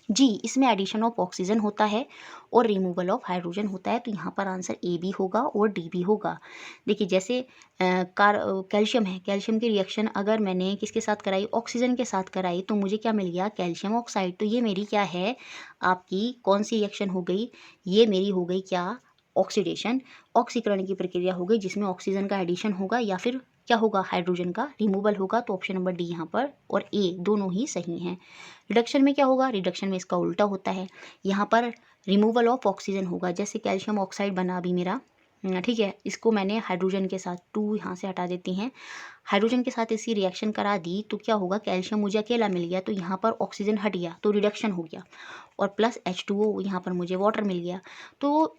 Speaker 1: जी, इसमें एडिशन ऑफ ऑक्सीजन होता है और रिमूवल ऑफ हाइड्रोजन होता है। तो यहाँ पर आंसर ए भी होगा और डी भी होगा। देखिए जैसे कैल्शियम है, कैल्शियम की रिएक्शन अगर मैंने किसके साथ कराई, ऑक्सीजन के साथ कराई, तो मुझे क्या मिल गया, कैल्शियम ऑक्साइड। तो ये मेरी क्या है, आपकी कौन सी रिएक्शन हो गई, ये मेरी हो गई क्या, ऑक्सीडेशन। ऑक्सीकरण की प्रक्रिया हो गई जिसमें ऑक्सीजन का एडिशन होगा या फिर क्या होगा, हाइड्रोजन का रिमूवल होगा। तो ऑप्शन नंबर डी यहाँ पर और ए दोनों ही सही हैं। रिडक्शन में क्या होगा, रिडक्शन में इसका उल्टा होता है, यहाँ पर रिमूवल ऑफ ऑक्सीजन होगा। जैसे कैल्शियम ऑक्साइड बना अभी मेरा, ठीक है, इसको मैंने हाइड्रोजन के साथ, 2 यहाँ से हटा देते हैं, हाइड्रोजन के साथ इसकी रिएक्शन करा दी, तो क्या होगा, कैल्शियम मुझे अकेला मिल गया, तो यहाँ पर ऑक्सीजन हट गया तो रिडक्शन हो गया, और प्लस H2O यहाँ पर मुझे वाटर मिल गया। तो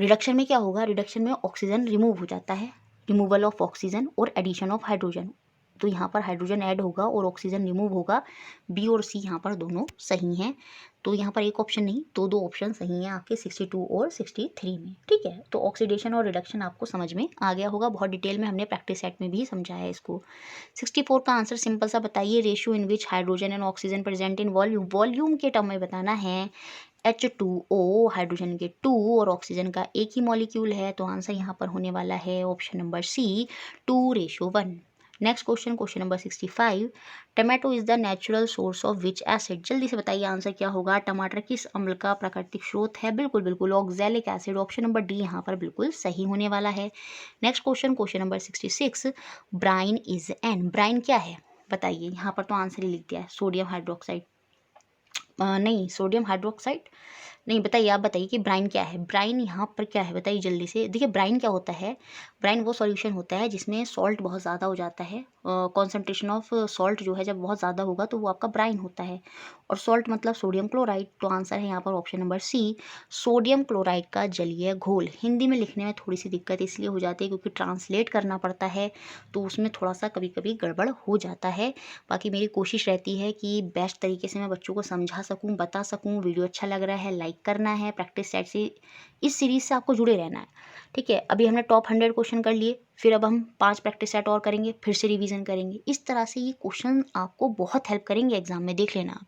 Speaker 1: रिडक्शन में क्या होगा, रिडक्शन में ऑक्सीजन रिमूव हो जाता है, रिमूवल ऑफ ऑक्सीजन और एडिशन ऑफ हाइड्रोजन। तो यहाँ पर हाइड्रोजन ऐड होगा और ऑक्सीजन रिमूव होगा। बी और सी यहाँ पर दोनों सही हैं। तो यहाँ पर एक ऑप्शन नहीं, दो ऑप्शन सही हैं आपके 62 और 63 में। ठीक है, तो ऑक्सीडेशन और रिडक्शन आपको समझ में आ गया होगा, बहुत डिटेल में हमने प्रैक्टिस सेट में भी समझाया है इसको। 64 का आंसर सिंपल सा बताइए, ratio in which hydrogen and oxygen present in volume. Volume के टर्म में बताना है। H2O हाइड्रोजन के 2 और ऑक्सीजन का एक ही मॉलिक्यूल है, तो आंसर यहाँ पर होने वाला है option number C, 2:1। Next question, question number 65, tomato is the natural source of which acid. जल्दी से बताइए आंसर क्या होगा, टमाटर किस अम्ल का प्राकृतिक स्रोत है। बिल्कुल बिल्कुल oxalic acid, option number D यहाँ पर बिल्कुल सही होने वाला है। Next question, question number 66, brine is an. Brine क्या है बताइए, यहाँ पर तो आंसर ही लिख दिया है, सोडियम हाइड्रोक्साइड, नहीं सोडियम हाइड्रोक्साइड नहीं, बताइए आप बताइए कि ब्राइन क्या है। ब्राइन यहाँ पर क्या है बताइए जल्दी से। देखिए ब्राइन क्या होता है, ब्राइन वो सॉल्यूशन होता है जिसमें सॉल्ट बहुत ज़्यादा हो जाता है, कॉन्सेंट्रेशन ऑफ सॉल्ट जो है जब बहुत ज़्यादा होगा तो वो आपका ब्राइन होता है, और सॉल्ट मतलब सोडियम क्लोराइड। तो आंसर है यहाँ पर option number C, sodium chloride का जलीय घोल। हिंदी में लिखने में थोड़ी सी दिक्कत इसलिए हो जाती है क्योंकि ट्रांसलेट करना पड़ता है, तो उसमें थोड़ा सा कभी कभी गड़बड़ हो जाता है। बाकी मेरी कोशिश रहती है कि बेस्ट तरीके से मैं बच्चों को समझा सकूं, बता सकूं। वीडियो अच्छा लग रहा है लाइक करना है, प्रैक्टिस सेट से इस सीरीज से आपको जुड़े रहना है। ठीक है, अभी हमने टॉप 100 क्वेश्चन कर लिए, फिर अब हम 5 प्रैक्टिस सेट और करेंगे, फिर से रिवीजन करेंगे। इस तरह से ये क्वेश्चन आपको बहुत हेल्प करेंगे एग्जाम में, देख लेना आप।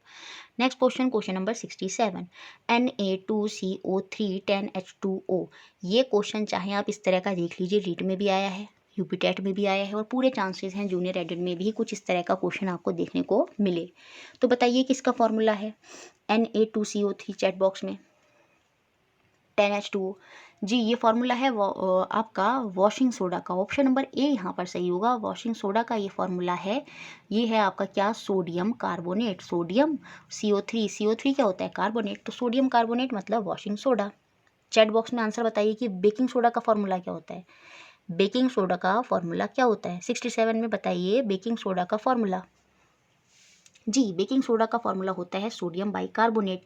Speaker 1: Next question, question number 67, Na2CO3 10H2O। ये क्वेश्चन चाहे आप इस तरह का देख लीजिए, रीट में भी आया है, यूपी टेट में भी आया है, और पूरे चांसेस हैं जूनियर एडिट में भी कुछ इस तरह का क्वेश्चन आपको देखने को मिले। तो बताइए किसका फॉर्मूला है Na2CO3, चैट बॉक्स में 10H2O। जी ये फार्मूला है आपका वॉशिंग सोडा का, ऑप्शन नंबर ए यहाँ पर सही होगा। वॉशिंग सोडा का ये फार्मूला है, ये है आपका क्या, sodium carbonate. Sodium CO3, CO3 क्या होता है, कार्बोनेट, तो सोडियम कार्बोनेट मतलब वॉशिंग सोडा। चैट बॉक्स में आंसर बताइए कि बेकिंग सोडा का फार्मूला क्या होता है। बेकिंग सोडा का फॉर्मूला क्या होता है, 67 में बताइए बेकिंग सोडा का फॉर्मूला। जी बेकिंग सोडा का फॉर्मूला होता है sodium bicarbonate,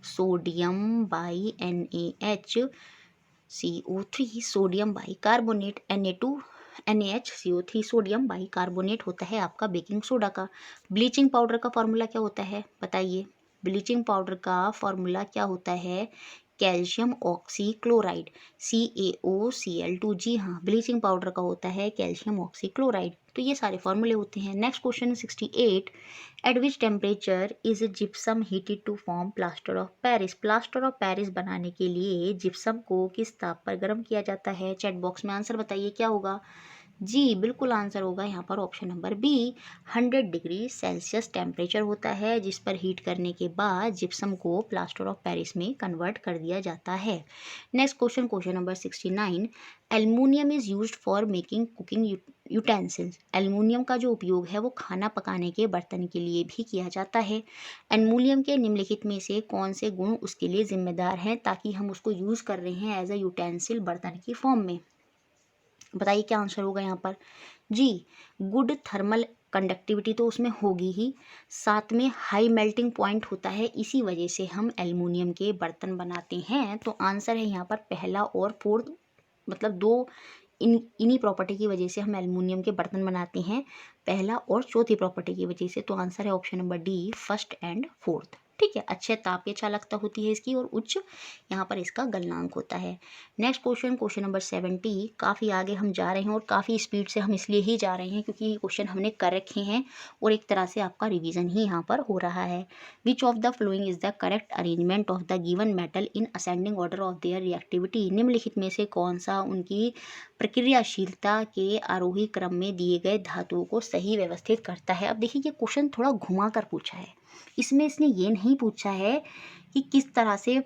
Speaker 1: sodium by NaHCO3, sodium bicarbonate NaH CO3, sodium bicarbonate होता है आपका बेकिंग सोडा का। ब्लीचिंग पाउडर का फॉर्मूला क्या होता है बताइए, ब्लीचिंग पाउडर का फॉर्मूला क्या होता है, कैल्शियम ऑक्सीक्लोराइड, CaOCl2। जी हाँ, ब्लीचिंग पाउडर का होता है कैल्शियम ऑक्सीक्लोराइड। तो ये सारे फॉर्मूले होते हैं। Next question 68, at which temperature is gypsum heated to form plaster of Paris. Plaster of Paris बनाने के लिए जिप्सम को किस ताप पर गर्म किया जाता है। चैट बॉक्स में आंसर बताइए क्या होगा। जी बिल्कुल आंसर होगा यहाँ पर option number B, 100 degree Celsius temperature होता है जिस पर हीट करने के बाद जिप्सम को प्लास्टर ऑफ पेरिस में कन्वर्ट कर दिया जाता है। Next question, question number 69, aluminium is used for making cooking utensils. Aluminium का जो उपयोग है वो खाना पकाने के बर्तन के लिए भी किया जाता है। एल्युमिनियम के निम्नलिखित में से कौन से गुण उसके लिए जिम्मेदार हैं ताकि हम उसको यूज़ कर रहे हैं एज अ यूटेंसिल बर्तन की फॉर्म में। बताइए क्या आंसर होगा यहाँ पर। जी गुड थर्मल कंडक्टिविटी तो उसमें होगी ही, साथ में हाई मेल्टिंग पॉइंट होता है, इसी वजह से हम एल्युमिनियम के बर्तन बनाते हैं। तो आंसर है यहाँ पर पहला और फोर्थ, मतलब 2 इन्हीं प्रॉपर्टी की वजह से हम एल्युमिनियम के बर्तन बनाते हैं, पहला और चौथी प्रॉपर्टी की वजह से। तो आंसर है option number D, first and fourth. ठीक है, अच्छे तापीय चालकता होती है इसकी और उच्च यहाँ पर इसका गलनांक होता है। Next question, question number 70। काफ़ी आगे हम जा रहे हैं और काफ़ी स्पीड से हम इसलिए ही जा रहे हैं क्योंकि ये क्वेश्चन हमने कर रखे हैं और एक तरह से आपका रिवीजन ही यहाँ पर हो रहा है। Which of the following is the correct arrangement of the given metal in ascending order of their reactivity. निम्नलिखित में से कौन सा उनकी प्रक्रियाशीलता के आरोही क्रम में दिए गए धातुओं को सही व्यवस्थित करता है। अब देखिए, ये क्वेश्चन थोड़ा घुमा कर पूछा है। इसमें इसने ये नहीं पूछा है कि किस तरह से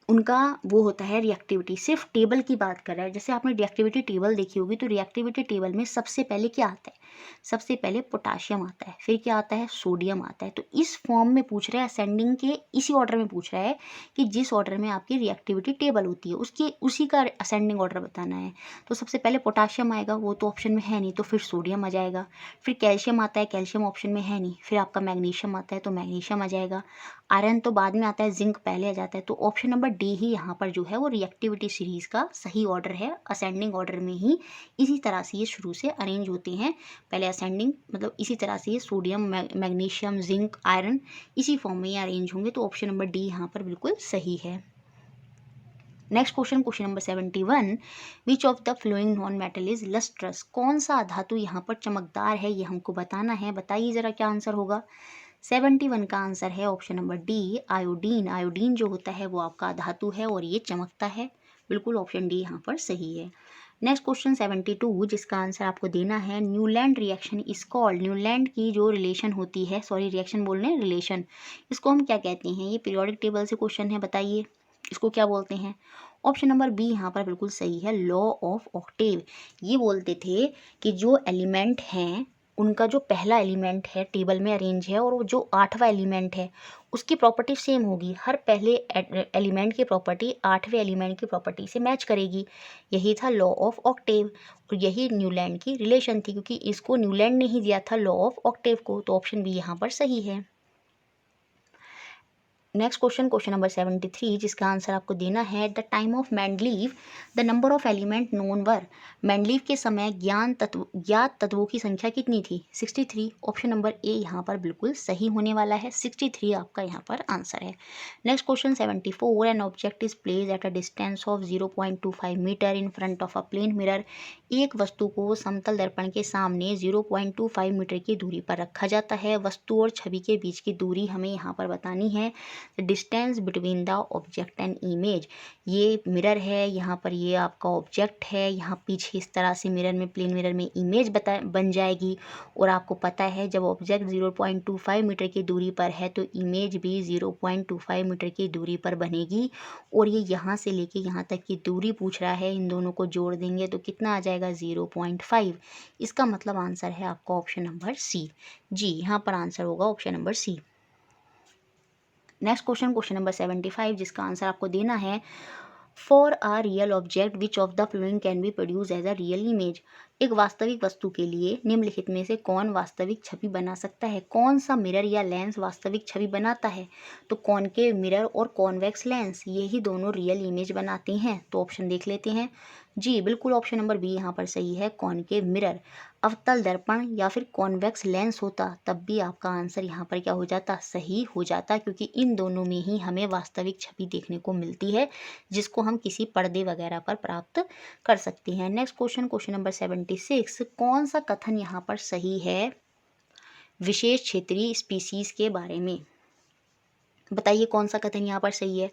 Speaker 1: उनका वो होता है रिएक्टिविटी, सिर्फ टेबल की बात कर रहा है। जैसे आपने रिएक्टिविटी टेबल देखी होगी, तो रिएक्टिविटी टेबल में सबसे पहले क्या आता है? सबसे पहले पोटाशियम आता है, फिर क्या आता है? सोडियम आता है। तो इस फॉर्म में पूछ रहा है, असेंडिंग के इसी ऑर्डर में पूछ रहा है कि जिस ऑर्डर में आपकी रिएक्टिविटी टेबल होती है उसकी उसी का असेंडिंग ऑर्डर बताना है। तो सबसे पहले पोटाशियम आएगा, वो तो ऑप्शन में है नहीं, तो फिर सोडियम आ जाएगा। फिर कैल्शियम आता है, कैल्शियम ऑप्शन में है नहीं। फिर आपका मैग्नीशियम आता है, तो मैग्नीशियम आ जाएगा। आयरन तो बाद में आता है, जिंक पहले आ जाता है। तो ऑप्शन नंबर डी ही यहाँ पर जो है वो रिएक्टिविटी सीरीज का सही ऑर्डर है। असेंडिंग ऑर्डर में ही इसी तरह से ये शुरू से अरेंज होते हैं। पहले असेंडिंग मतलब इसी तरह से ये सोडियम, मैग्नीशियम, जिंक, आयरन इसी फॉर्म में ये अरेंज होंगे। तो ऑप्शन नंबर डी यहाँ पर बिल्कुल सही है। Next question, question number 71। Which of the flowing non metal is lustrous. कौन सा धातु यहाँ पर चमकदार है, ये हमको बताना है। बताइए जरा क्या आंसर होगा। 71 का आंसर है option number D, iodine. Iodine जो होता है वो आपका धातु है और ये चमकता है। बिल्कुल ऑप्शन डी यहाँ पर सही है। नेक्स्ट क्वेश्चन 72, जिसका आंसर आपको देना है। Newland reaction is called. Newland की जो रिलेशन होती है, सॉरी रिएक्शन बोल रहे हैं, रिलेशन, इसको हम क्या कहते हैं? ये पीरियोडिक टेबल से क्वेश्चन है, बताइए इसको क्या बोलते हैं। ऑप्शन नंबर बी यहाँ पर बिल्कुल सही है, लॉ ऑफ ऑक्टेव। ये बोलते थे कि जो एलिमेंट हैं उनका जो पहला एलिमेंट है टेबल में अरेंज है और वो जो 8वां एलिमेंट है उसकी प्रॉपर्टी सेम होगी। हर पहले एलिमेंट की प्रॉपर्टी 8वें एलिमेंट की प्रॉपर्टी से मैच करेगी। यही था लॉ ऑफ ऑक्टेव और यही न्यूलैंड की रिलेशन थी, क्योंकि इसको न्यूलैंड ने ही दिया था लॉ ऑफ ऑक्टेव को। तो ऑप्शन बी यहाँ पर सही है। नेक्स्ट क्वेश्चन, क्वेश्चन नंबर 73, जिसका आंसर आपको देना है। The time of Mendeleev the number of element known were. Mendeleev के समय ज्ञात तत्वों की संख्या कितनी थी? 63। ऑप्शन नंबर ए यहाँ पर बिल्कुल सही होने वाला है, 63 आपका यहाँ पर आंसर है। Next question 74। An object is place at a distance of 0.25 metre in front of a plane mirror. एक वस्तु को समतल दर्पण के सामने 0.25 मीटर की दूरी पर रखा जाता है। वस्तु और छवि के बीच की दूरी हमें यहाँ पर बतानी है। Distance between the object and image. ये मिरर है, यहाँ पर ये आपका ऑब्जेक्ट है, यहाँ पीछे इस तरह से मिरर में, प्लेन मिरर में इमेज बन जाएगी। और आपको पता है जब ऑब्जेक्ट 0.25 मीटर की दूरी पर है तो इमेज भी 0.25 मीटर की दूरी पर बनेगी। और ये यहाँ से लेके यहाँ तक की दूरी पूछ रहा है, इन दोनों को जोड़ देंगे तो कितना आ जाएगा? 0.5। इसका मतलब आंसर है आपका ऑप्शन नंबर सी। जी, यहाँ पर आंसर होगा option number C. Next question, question number 75, जिसका आंसर आपको देना है। For a real object which of the following can be produce as a real image. एक वास्तविक वस्तु के लिए निम्नलिखित में से कौन वास्तविक छवि बना सकता है? कौन सा मिरर या लेंस वास्तविक छवि बनाता है? तो कॉनकेव मिरर और कॉन्वेक्स लेंस, ये ही दोनों रियल इमेज बनाते हैं। तो ऑप्शन देख लेते हैं। जी बिल्कुल, ऑप्शन नंबर बी यहाँ पर सही है, कॉनकेव मिरर। अवतल दर्पण या फिर कॉन्वेक्स लेंस होता तब भी आपका आंसर यहाँ पर क्या हो जाता? सही हो जाता, क्योंकि इन दोनों में ही हमें वास्तविक छवि देखने को मिलती है जिसको हम किसी पर्दे वगैरह पर प्राप्त कर सकते हैं। नेक्स्ट क्वेश्चन, क्वेश्चन नंबर 76, कौन सा कथन यहाँ पर सही है विशेष क्षेत्रीय स्पीसीज के बारे में? बताइए कौन सा कथन यहाँ पर सही है।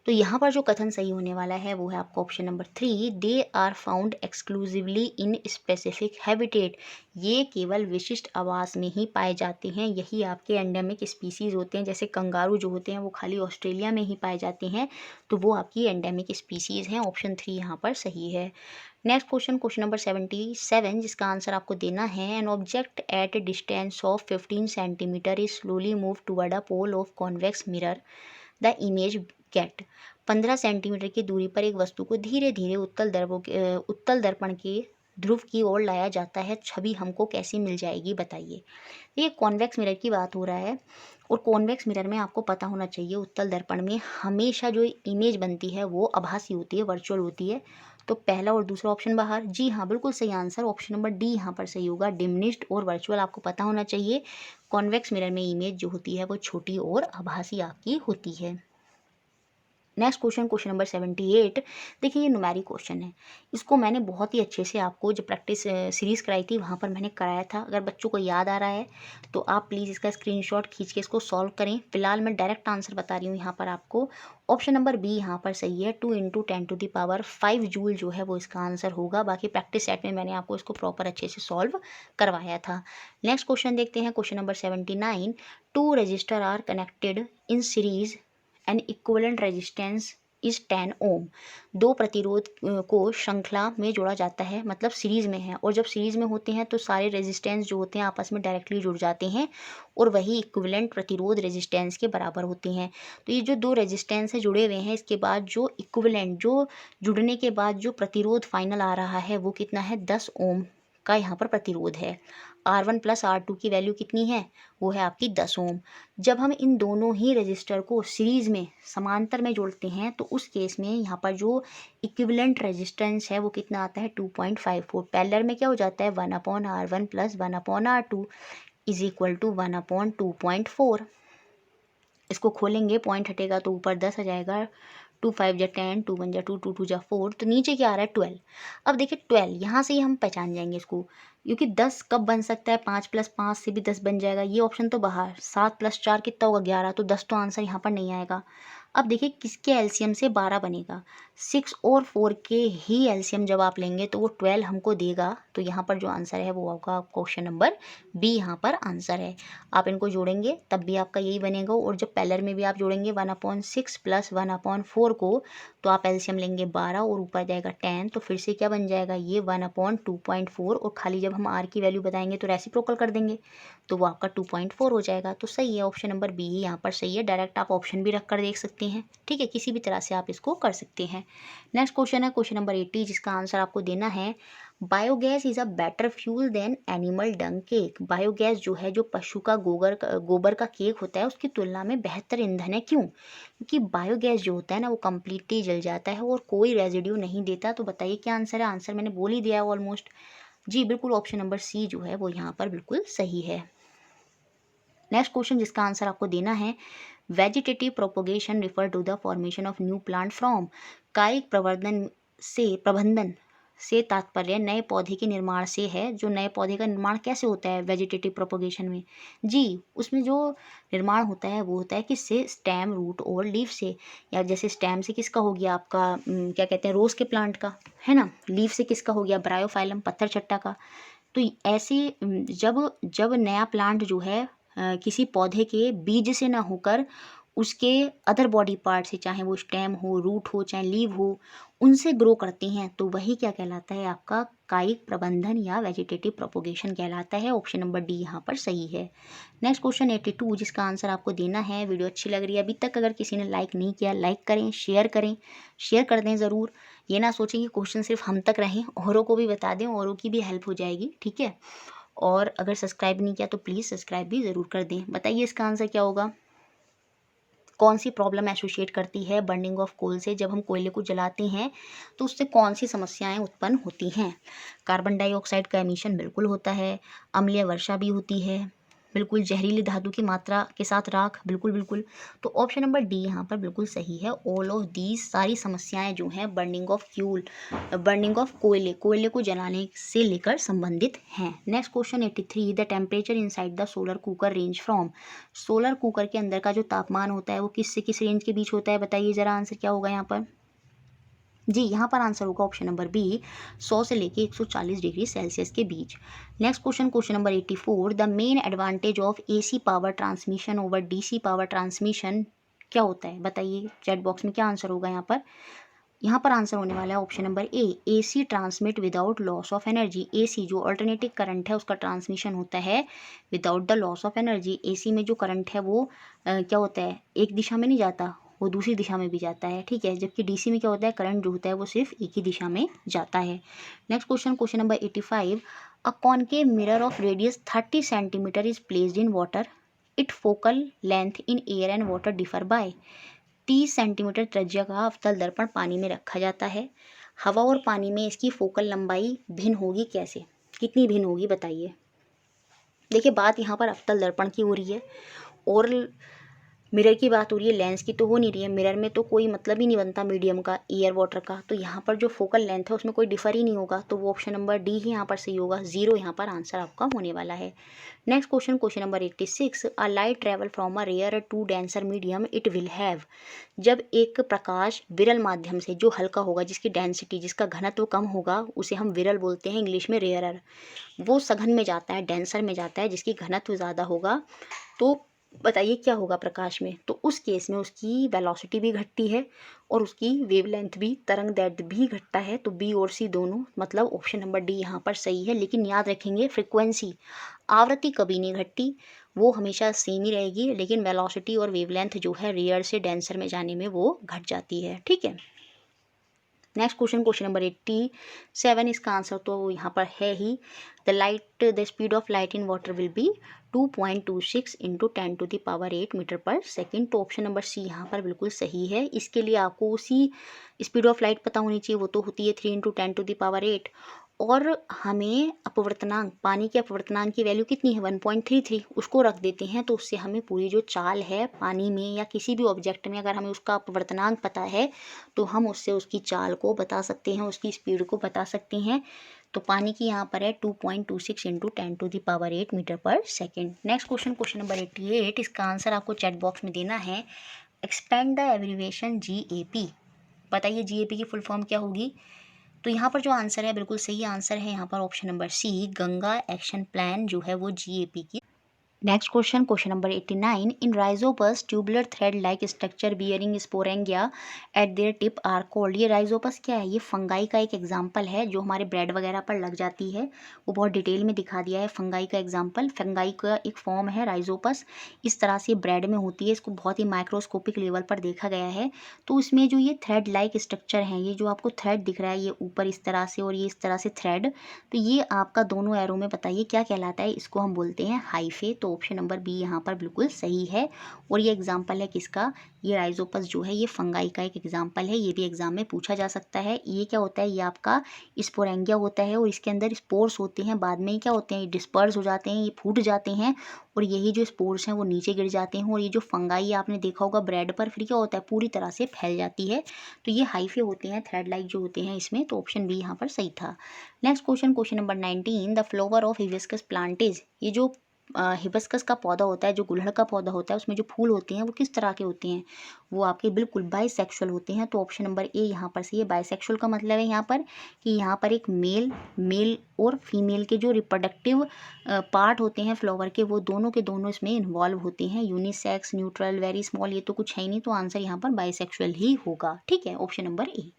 Speaker 1: तो यहाँ पर जो कथन सही होने वाला है वो है आपका option number 3, they are found exclusively in specific habitat. ये केवल विशिष्ट आवास में ही पाए जाते हैं। यही आपके एंडेमिक स्पीसीज होते हैं। जैसे कंगारू जो होते हैं वो खाली ऑस्ट्रेलिया में ही पाए जाते हैं, तो वो आपकी एंडेमिक स्पीसीज हैं। ऑप्शन 3 यहाँ पर सही है। नेक्स्ट क्वेश्चन, क्वेश्चन नंबर 77, जिसका आंसर आपको देना है। An object at distance of 15 centimetre is slowly move toward a pole of convex mirror the image get. 15 centimetre की दूरी पर एक वस्तु को धीरे धीरे उत्तल दर्पण के ध्रुव की ओर लाया जाता है। छवि हमको कैसी मिल जाएगी, बताइए। ये कॉन्वेक्स मिरर की बात हो रहा है और कॉन्वेक्स मिरर में आपको पता होना चाहिए उत्तल दर्पण में हमेशा जो इमेज बनती है वो आभासी होती है, वर्चुअल होती है। तो पहला और दूसरा ऑप्शन बाहर। जी हाँ, बिल्कुल सही आंसर ऑप्शन नंबर डी यहाँ पर सही होगा। डिमिनिश्ड और वर्चुअल आपको पता होना चाहिए। कॉन्वेक्स मिरर में इमेज जो होती है वो छोटी और आभासी आपकी होती है। Next question, question number 78। देखिए ये न्यूमेरिक क्वेश्चन है। इसको मैंने बहुत ही अच्छे से आपको जब प्रैक्टिस सीरीज़ कराई थी वहाँ पर मैंने कराया था। अगर बच्चों को याद आ रहा है तो आप प्लीज़ इसका स्क्रीनशॉट खींच के इसको सॉल्व करें। फिलहाल मैं डायरेक्ट आंसर बता रही हूँ यहाँ पर आपको। ऑप्शन नंबर बी यहाँ पर सही है। 2 × 10⁵ जूल जो है वो इसका आंसर होगा। बाकी प्रैक्टिस सेट में मैंने आपको इसको प्रॉपर अच्छे से सॉल्व करवाया था। नेक्स्ट क्वेश्चन देखते हैं, question number 79। 2 register are connected in series and equivalent resistance is 10 ohm. दो प्रतिरोध को श्रृंखला में जोड़ा जाता है, मतलब सीरीज में है, और जब सीरीज में होते हैं तो सारे रेजिस्टेंस जो होते हैं आपस में डायरेक्टली जुड़ जाते हैं और वही इक्विवेलेंट प्रतिरोध रेजिस्टेंस के बराबर होते हैं। तो ये जो दो रेजिस्टेंस है जुड़े हुए हैं, इसके बाद जो इक्विवेलेंट, जो जुड़ने के बाद जो प्रतिरोध फाइनल आ रहा है वो कितना है, 10 ओम का यहाँ पर प्रतिरोध है। R1 + R2 की वैल्यू कितनी है, वो है आपकी 10 ओम। जब हम इन दोनों ही रजिस्टर को सीरीज में समांतर में जोड़ते हैं तो उस केस में यहाँ पर जो इक्विवेलेंट रेजिस्टेंस है वो कितना आता है, 2.54। पैरेलल में क्या हो जाता है, 1/R1 + 1/R2 is equal to 1/2.4। इसको खोलेंगे, पॉइंट हटेगा तो ऊपर 10 आ जाएगा। 2 5 जा 10, 2 1 जा 2, 2 2 जा 4, तो नीचे क्या आ रहा है, 12। अब देखिए 12 यहाँ से ही हम पहचान जाएंगे इसको, क्योंकि 10 कब बन सकता है, 5 + 5 से भी 10 बन जाएगा। ये ऑप्शन तो बाहर। 7 + 4 कितना होगा, 11, तो 10 तो आंसर यहाँ पर नहीं आएगा। अब देखिए किसके एलसीएम से 12 बनेगा, 6 और 4 के ही एलसीएम जब आप लेंगे तो वो 12 हमको देगा। तो यहाँ पर जो आंसर है वो होगा क्वेश्चन नंबर बी यहाँ पर आंसर है। आप इनको जोड़ेंगे तब भी आपका यही बनेगा, और जब पैरेलल में भी आप जोड़ेंगे 1/6 + 1/4 को, तो आप एलसीएम लेंगे 12 और ऊपर जाएगा 10, तो फिर से क्या बन जाएगा, ये 1/2.4, और खाली जब हम आर की वैल्यू बताएंगे तो रेसिप्रोकल कर देंगे तो वो आपका 2.4 हो जाएगा। तो सही है, ऑप्शन नंबर बी यहाँ पर सही है। डायरेक्ट आप ऑप्शन भी रख कर देख सकते हैं, ठीक है, किसी भी तरह से आप इसको कर सकते हैं। नेक्स्ट क्वेश्चन है क्वेश्चन नंबर 80, जिसका आंसर आपको देना है। Biogas is a better fuel than animal dung cake. Biogas जो है, जो पशु का गोबर का केक होता है, उसकी तुलना में बेहतर ईंधन है। क्यों? क्योंकि बायोगैस जो होता है ना वो कम्प्लीटली जल जाता है और कोई रेजिड्यू नहीं देता। तो बताइए क्या आंसर है? आंसर मैंने बोल ही दिया है ऑलमोस्ट। जी बिल्कुल, ऑप्शन नंबर सी जो है वो यहाँ पर बिल्कुल सही है। नेक्स्ट क्वेश्चन जिसका आंसर आपको देना है। Vegetative propagation refer to the formation of new plant from. कायिक प्रबंधन से तात्पर्य नए पौधे के निर्माण से है। जो नए पौधे का निर्माण कैसे होता है वेजिटेटिव प्रोपोगेशन में? जी, उसमें जो निर्माण होता है वो होता है किससे, स्टेम, रूट और लीफ से। या जैसे स्टेम से किसका हो गया आपका क्या कहते हैं, रोज़ के प्लांट का, है ना। लीफ से किसका हो गया, ब्रायोफाइलम, पत्थर चट्टा का। तो ऐसे जब जब नया प्लांट जो है किसी पौधे के बीज से ना होकर उसके अदर बॉडी पार्ट से, चाहे वो स्टेम हो, रूट हो, चाहे लीव हो, उनसे ग्रो करते हैं, तो वही क्या कहलाता है, आपका कायिक प्रबंधन या वेजिटेटिव प्रोपोगेशन कहलाता है। ऑप्शन नंबर डी यहाँ पर सही है। नेक्स्ट क्वेश्चन 82, जिसका आंसर आपको देना है। वीडियो अच्छी लग रही है अभी तक, अगर किसी ने लाइक नहीं किया, लाइक करें, शेयर कर दें ज़रूर। ये ना सोचें कि क्वेश्चन सिर्फ हम तक रहें, औरों को भी बता दें, औरों की भी हेल्प हो जाएगी, ठीक है। और अगर सब्सक्राइब नहीं किया तो प्लीज़ सब्सक्राइब भी ज़रूर कर दें। बताइए इसका आंसर क्या होगा? कौन सी प्रॉब्लम एसोसिएट करती है बर्निंग ऑफ कोल से? जब हम कोयले को जलाते हैं तो उससे कौन सी समस्याएं उत्पन्न होती हैं? कार्बन डाइऑक्साइड का एमिशन बिल्कुल होता है, अम्लीय वर्षा भी होती है, बिल्कुल जहरीली धातु की मात्रा के साथ राख, बिल्कुल बिल्कुल। तो ऑप्शन नंबर डी यहाँ पर बिल्कुल सही है। ऑल ऑफ दीज सारी समस्याएं जो हैं बर्निंग ऑफ कोयले को जलाने से लेकर संबंधित हैं। Next question 83, the temperature inside the solar cooker range from. Solar cooker के अंदर का जो तापमान होता है वो किस से किस रेंज के बीच होता है? बताइए ज़रा, आंसर क्या होगा यहाँ पर? जी, यहाँ पर आंसर होगा ऑप्शन नंबर बी, 100 से लेके 140 डिग्री सेल्सियस के बीच। Next question number 84, the main advantage of AC power transmission over DC power transmission क्या होता है? बताइए चैट बॉक्स में क्या आंसर होगा यहाँ पर। यहाँ पर आंसर होने वाला है option number A, AC transmit without loss of energy. AC जो अल्टरनेटिव करंट है उसका ट्रांसमिशन होता है without the loss of energy. AC में जो करंट है वो क्या होता है, एक दिशा में नहीं जाता, वो दूसरी दिशा में भी जाता है, ठीक है। जबकि डीसी में क्या होता है, करंट जो होता है वो सिर्फ एक ही दिशा में जाता है। Next question number 85, a concave mirror of radius 30 centimetre is placed in water, it focal length in air and water differ by. 30 centimetre त्रिज्या का अवतल दर्पण पानी में रखा जाता है। हवा और पानी में इसकी फोकल लंबाई भिन्न होगी कैसे, कितनी भिन्न होगी बताइए। देखिए बात यहाँ पर अवतल दर्पण की हो रही है और मिरर की बात हो रही है, लेंस की तो हो नहीं रही है। मिरर में तो कोई मतलब ही नहीं बनता मीडियम का, एयर वाटर का, तो यहाँ पर जो फोकल लेंथ है उसमें कोई डिफर ही नहीं होगा, तो वो ऑप्शन नंबर डी ही यहाँ पर सही होगा। 0 यहाँ पर आंसर आपका होने वाला है। Next question, question number 86, a light travel from a rare to denser medium it will have. जब एक प्रकाश विरल माध्यम से, जो हल्का होगा, जिसकी डेंसिटी, जिसका घनत्व कम होगा, उसे हम विरल बोलते हैं, इंग्लिश में रेयरर, वो सघन में जाता है, डेंसर में जाता है, जिसकी घनत्व ज़्यादा होगा, तो बताइए क्या होगा प्रकाश में। तो उस केस में उसकी वेलोसिटी भी घटती है और उसकी वेवलेंथ भी, तरंग दैर्ध्य भी घटता है। तो बी और सी दोनों, मतलब ऑप्शन नंबर डी यहाँ पर सही है। लेकिन याद रखेंगे फ्रिक्वेंसी, आवृत्ति कभी नहीं घटती, वो हमेशा सेम ही रहेगी, लेकिन वेलोसिटी और वेवलेंथ जो है रेयर से डेंसर में जाने में वो घट जाती है। ठीक है। नेक्स्ट क्वेश्चन, क्वेश्चन नंबर 87, इसका आंसर तो यहाँ पर है ही, the speed of light in water will be 2.26 into 10⁸ metre per second. तो ऑप्शन नंबर सी यहाँ पर बिल्कुल सही है। इसके लिए आपको उसी स्पीड ऑफ लाइट पता होनी चाहिए, वो तो होती है 3 इंटू 10⁸, और हमें अपवर्तनांक, पानी के अपवर्तनांक की वैल्यू कितनी है 1.33, उसको रख देते हैं, तो उससे हमें पूरी जो चाल है पानी में या किसी भी ऑब्जेक्ट में, अगर हमें उसका अपवर्तनांक पता है तो हम उससे उसकी चाल को बता सकते हैं, उसकी स्पीड को बता सकते हैं। तो पानी की यहाँ पर है 2.26 into 10⁸ metre per second. Next question, question number 88, इसका आंसर आपको चैट बॉक्स में देना है। एक्सपेंड द एब्रीविएशन GAP, बताइए GAP की फुल फॉर्म क्या होगी। तो यहाँ पर जो आंसर है, बिल्कुल सही आंसर है यहाँ पर option number C, Ganga action plan जो है वो GAP की। Next question, question number 89, in rhizopus tubular thread like structure bearing sporangia at their tip are called. ये राइजोपस क्या है, ये फंगाई का एक एग्जाम्पल है जो हमारे ब्रेड वगैरह पर लग जाती है, वो बहुत डिटेल में दिखा दिया है फंगाई का एग्जाम्पल। फंगाई का एक फॉर्म है राइजोपस, इस तरह से ब्रेड में होती है, इसको बहुत ही माइक्रोस्कोपिक लेवल पर देखा गया है। तो इसमें जो ये थ्रेड लाइक स्ट्रक्चर है, ये जो आपको थ्रेड दिख रहा है, ये ऊपर इस तरह से और ये इस तरह से थ्रेड, तो ये आपका दोनों एरो में बताइए क्या कहलाता है। इसको हम बोलते हैं हाइफे। तो ऑप्शन नंबर बी यहाँ पर बिल्कुल सही है। और ये एग्जाम्पल है किसका, ये राइजोपस जो है ये फंगाई का एक एग्जाम्पल है, ये भी एग्जाम में पूछा जा सकता है। ये क्या होता है, ये आपका स्पोरेंगिया होता है और इसके अंदर स्पोर्स होते हैं, बाद में क्या होते हैं, ये डिस्पर्स हो जाते हैं, ये फूट जाते हैं और यही जो स्पोर्स हैं वो नीचे गिर जाते हैं। और ये जो फंगाई आपने देखा होगा ब्रेड पर, फिर क्या होता है, पूरी तरह से फैल जाती है। तो ये हाइफे होते हैं, थ्रेड लाइक जो होते हैं इसमें। तो ऑप्शन बी यहाँ पर सही था। Next question, question number 19, the flower of hibiscus plant is. ये जो हिबिस्कस का पौधा होता है, जो गुड़हल का पौधा होता है, उसमें जो फूल होते हैं वो किस तरह के होते हैं, वो आपके बिल्कुल बाइसेक्सुअल होते हैं। तो ऑप्शन नंबर ए यहाँ पर सही है। बाइसेक्सुअल का मतलब है यहाँ पर कि यहाँ पर एक मेल और फीमेल के जो रिप्रोडक्टिव पार्ट होते हैं फ्लावर के, वो दोनों के दोनों इसमें इन्वॉल्व होते हैं। यूनिसेक्स, न्यूट्रल, वेरी स्मॉल, ये तो कुछ है ही नहीं, तो आंसर यहाँ पर बाइसेक्सुअल ही होगा। ठीक है, option number A.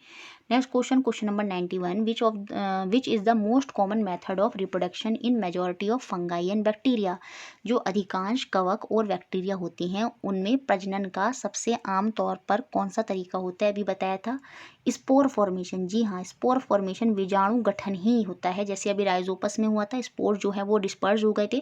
Speaker 1: Next question, question number 91, which is the most common method of reproduction in majority of fungi and bacteria. जो अधिकांश कवक और बैक्टीरिया होते हैं उनमें प्रजनन का सबसे आम तौर पर कौन सा तरीका होता है, अभी बताया था, स्पोर फॉर्मेशन। जी हाँ, स्पोर फॉर्मेशन बीजाणु गठन ही होता है, जैसे अभी राइजोपस में हुआ था, स्पोर जो है वो डिस्पर्स हो गए थे।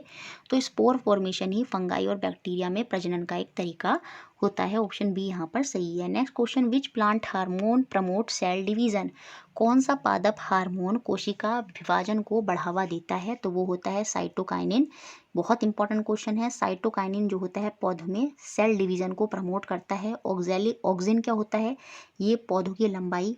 Speaker 1: तो स्पोर फॉर्मेशन ही फंगाई और बैक्टीरिया में प्रजनन का एक तरीका होता है। ऑप्शन बी यहाँ पर सही है। Next question, which plant hormone promote cell division. कौन सा पादप हार्मोन कोशिका विभाजन को बढ़ावा देता है, तो वो होता है साइटोकाइनिन। बहुत इंपॉर्टेंट क्वेश्चन है। साइटोकाइनिन जो होता है पौधों में सेल डिवीजन को प्रमोट करता है। ऑक्सिन क्या होता है, ये पौधों की लंबाई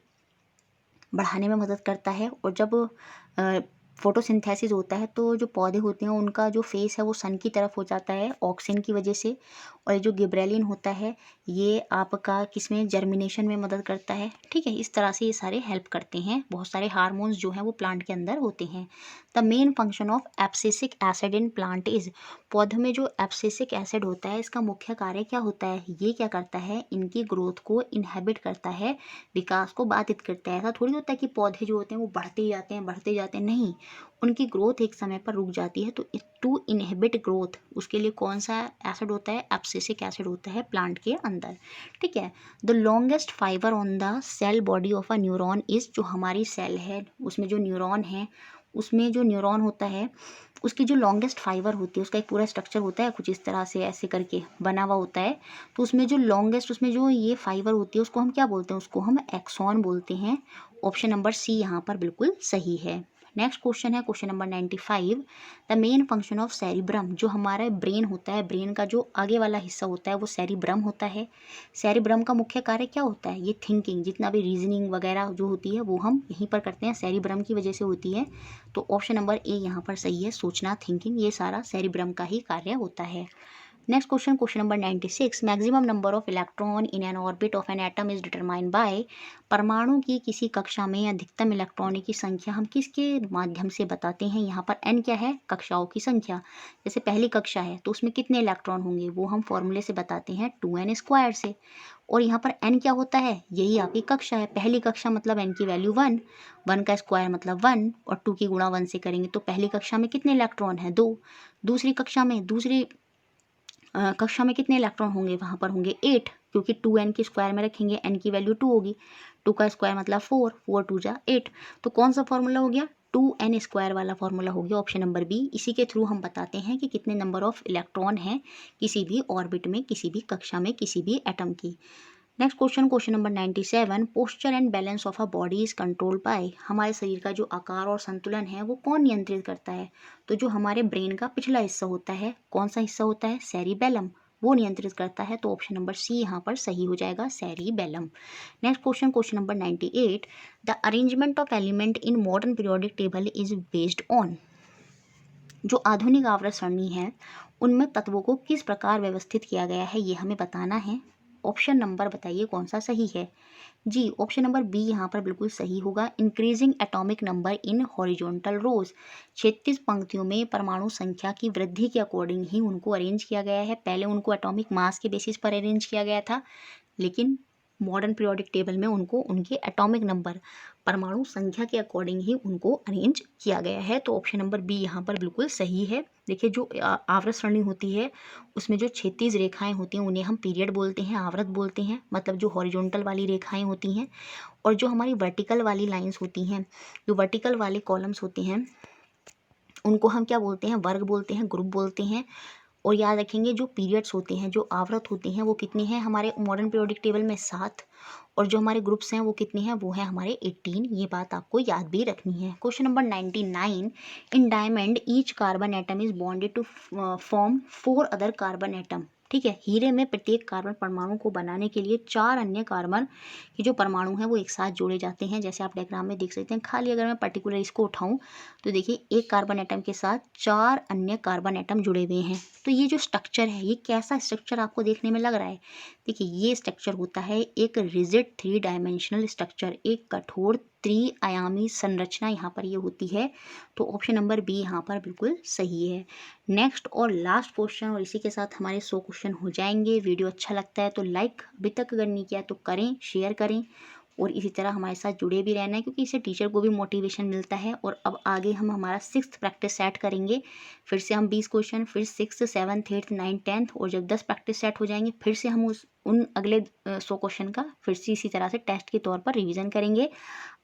Speaker 1: बढ़ाने में मदद करता है। और जब फोटोसिंथेसिस होता है तो जो पौधे होते हैं उनका जो फेस है वो सन की तरफ हो जाता है ऑक्सीजन की वजह से। और ये जो गिबरेलिन होता है ये आपका किसमें, जर्मिनेशन में मदद करता है। ठीक है, इस तरह से ये सारे हेल्प करते हैं। बहुत सारे हार्मोन्स जो हैं वो प्लांट के अंदर होते हैं। The main function of abscisic acid in plant is. पौधों में जो एब्सिसिक एसिड होता है इसका मुख्य कार्य क्या होता है, ये क्या करता है, इनकी ग्रोथ को इनहेबिट करता है, विकास को बाधित करता है। ऐसा थोड़ी होता है कि पौधे जो होते हैं वो बढ़ते जाते हैं बढ़ते जाते हैं, नहीं, उनकी ग्रोथ एक समय पर रुक जाती है। तो टू इनहिबिट ग्रोथ उसके लिए कौन सा एसिड होता है, एब्सिसिक एसिड होता है प्लांट के अंदर। ठीक है। The longest fibre on the cell body of a neuron is. जो हमारी सेल है उसमें जो न्यूरॉन है उसमें जो न्यूरॉन होता है उसकी जो लॉन्गेस्ट फाइबर होती है, उसका एक पूरा स्ट्रक्चर होता है कुछ इस तरह से ऐसे करके बना हुआ होता है। तो उसमें जो लॉन्गेस्ट, उसमें जो ये फाइबर होती है उसको हम क्या बोलते हैं, उसको हम एक्सॉन बोलते हैं। ऑप्शन नंबर सी यहाँ पर बिल्कुल सही है। नेक्स्ट क्वेश्चन है question number 95। The main function of cerebrum, जो हमारा ब्रेन होता है, ब्रेन का जो आगे वाला हिस्सा होता है वो सेरिब्रम होता है। सेरिब्रम का मुख्य कार्य क्या होता है, ये थिंकिंग, जितना भी रीजनिंग वगैरह जो होती है वो हम यहीं पर करते हैं, सेरिब्रम की वजह से होती है। तो ऑप्शन नंबर ए यहाँ पर सही है, सोचना, थिंकिंग, ये सारा सेरिब्रम का ही कार्य होता है। Next question question number 96। Maximum number of electron in an orbit of an atom is determined by, परमाणु की किसी कक्षा में अधिकतम इलेक्ट्रॉनों की संख्या हम किसके माध्यम से बताते हैं। यहाँ पर n क्या है, कक्षाओं की संख्या। जैसे पहली कक्षा है तो उसमें कितने इलेक्ट्रॉन होंगे, वो हम फॉर्मूले से बताते हैं 2n स्क्वायर से। और यहाँ पर n क्या होता है, यही आपकी कक्षा है। पहली कक्षा मतलब n की वैल्यू 1, 1 का स्क्वायर मतलब 1, और 2 की गुणा 1 से करेंगे तो पहली कक्षा में कितने इलेक्ट्रॉन हैं, 2। दूसरी कक्षा में, दूसरी कक्षा में कितने इलेक्ट्रॉन होंगे, वहाँ पर होंगे 8, क्योंकि 2n के स्क्वायर में रखेंगे, n की वैल्यू 2 होगी, 2 का स्क्वायर मतलब 4, 4 2 जा 8। तो कौन सा फॉर्मूला हो गया, 2n स्क्वायर वाला फॉर्मूला हो गया, ऑप्शन नंबर बी। इसी के थ्रू हम बताते हैं कि कितने नंबर ऑफ इलेक्ट्रॉन हैं किसी भी ऑर्बिट में, किसी भी कक्षा में, किसी भी एटम की। Next question question number 97। Posture and balance of a body is controlled by, हमारे शरीर का जो आकार और संतुलन है वो कौन नियंत्रित करता है। तो जो हमारे ब्रेन का पिछला हिस्सा होता है, कौन सा हिस्सा होता है, सेरिबेलम, वो नियंत्रित करता है। तो ऑप्शन नंबर सी यहाँ पर सही हो जाएगा, cerebellum. Next question question number 98। The arrangement of element in modern periodic table is based on, जो आधुनिक आवर्त सरणी है उनमें तत्वों को किस प्रकार व्यवस्थित किया गया है, ये हमें बताना है। ऑप्शन नंबर बताइए कौन सा सही है। जी, ऑप्शन नंबर बी यहाँ पर बिल्कुल सही होगा, increasing atomic number in horizontal rows. 36 पंक्तियों में परमाणु संख्या की वृद्धि के अकॉर्डिंग ही उनको अरेंज किया गया है। पहले उनको एटॉमिक मास के बेसिस पर अरेंज किया गया था, लेकिन मॉडर्न पीरियोडिक टेबल में उनको उनके एटॉमिक नंबर, परमाणु संख्या के अकॉर्डिंग ही उनको अरेंज किया गया है। तो ऑप्शन नंबर बी यहाँ पर बिल्कुल सही है। देखिए, जो आवर्त सरणी होती है उसमें जो 36 रेखाएं होती हैं उन्हें हम पीरियड बोलते हैं, आवर्त बोलते हैं, मतलब जो हॉरिजॉन्टल वाली रेखाएं होती हैं। और जो हमारी वर्टिकल वाली लाइंस होती हैं, जो वर्टिकल वाले कॉलम्स होते हैं, उनको हम क्या बोलते हैं, वर्ग बोलते हैं, ग्रुप बोलते हैं। और याद रखेंगे जो पीरियड्स होते हैं, जो आवर्त होते हैं, वो कितने हैं हमारे मॉडर्न पीरियोडिक टेबल में, 7। और जो हमारे ग्रुप्स हैं वो कितने हैं, वो है हमारे 18। ये बात आपको याद भी रखनी है। Question number 99। In diamond each carbon atom is bonded to form 4 other carbon atom. ठीक है, हीरे में प्रत्येक कार्बन परमाणु को बनाने के लिए 4 अन्य कार्बन के जो परमाणु हैं वो एक साथ जोड़े जाते हैं। जैसे आप डायग्राम में देख सकते हैं। खाली अगर मैं पर्टिकुलर इसको उठाऊं तो देखिए, एक कार्बन एटम के साथ 4 अन्य कार्बन एटम जुड़े हुए हैं। तो ये जो स्ट्रक्चर है, ये कैसा स्ट्रक्चर आपको देखने में लग रहा है। देखिए, ये स्ट्रक्चर होता है एक रिजिड 3 डायमेंशनल स्ट्रक्चर, एक कठोर त्रिआयामी संरचना यहाँ पर ये होती है। तो ऑप्शन नंबर बी यहाँ पर बिल्कुल सही है। नेक्स्ट और लास्ट क्वेश्चन, और इसी के साथ हमारे 100 क्वेश्चन हो जाएंगे। वीडियो अच्छा लगता है तो लाइक अभी तक अगर नहीं किया तो करें, शेयर करें, और इसी तरह हमारे साथ जुड़े भी रहना है, क्योंकि इससे टीचर को भी मोटिवेशन मिलता है। और अब आगे हम हमारा 6th प्रैक्टिस सेट करेंगे। फिर से हम 20 क्वेश्चन, फिर 6th 7th 8th 9th 10th, और जब 10 प्रैक्टिस सेट हो जाएंगे फिर से हम उन अगले 100 क्वेश्चन का फिर से इसी तरह से टेस्ट के तौर पर रिवीजन करेंगे।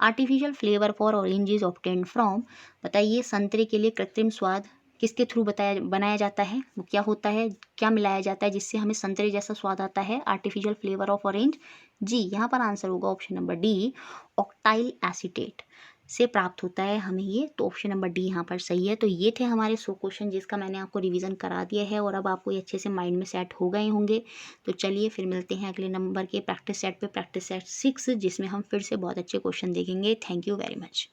Speaker 1: Artificial flavour for orange is obtained from, बताइए संतरे के लिए कृत्रिम स्वाद किसके थ्रू बनाया जाता है, वो क्या होता है, क्या मिलाया जाता है जिससे हमें संतरे जैसा स्वाद आता है, आर्टिफिशियल फ्लेवर ऑफ ऑरेंज। जी, यहाँ पर आंसर होगा option number D, octyl acetate से प्राप्त होता है हमें ये। तो ऑप्शन नंबर डी यहाँ पर सही है। तो ये थे हमारे 100 क्वेश्चन जिसका मैंने आपको रिवीजन करा दिया है, और अब आपको ये अच्छे से माइंड में सेट हो गए होंगे। तो चलिए फिर मिलते हैं अगले नंबर के प्रैक्टिस सेट पे, प्रैक्टिस सेट 6, जिसमें हम फिर से बहुत अच्छे क्वेश्चन देखेंगे। Thank you very much.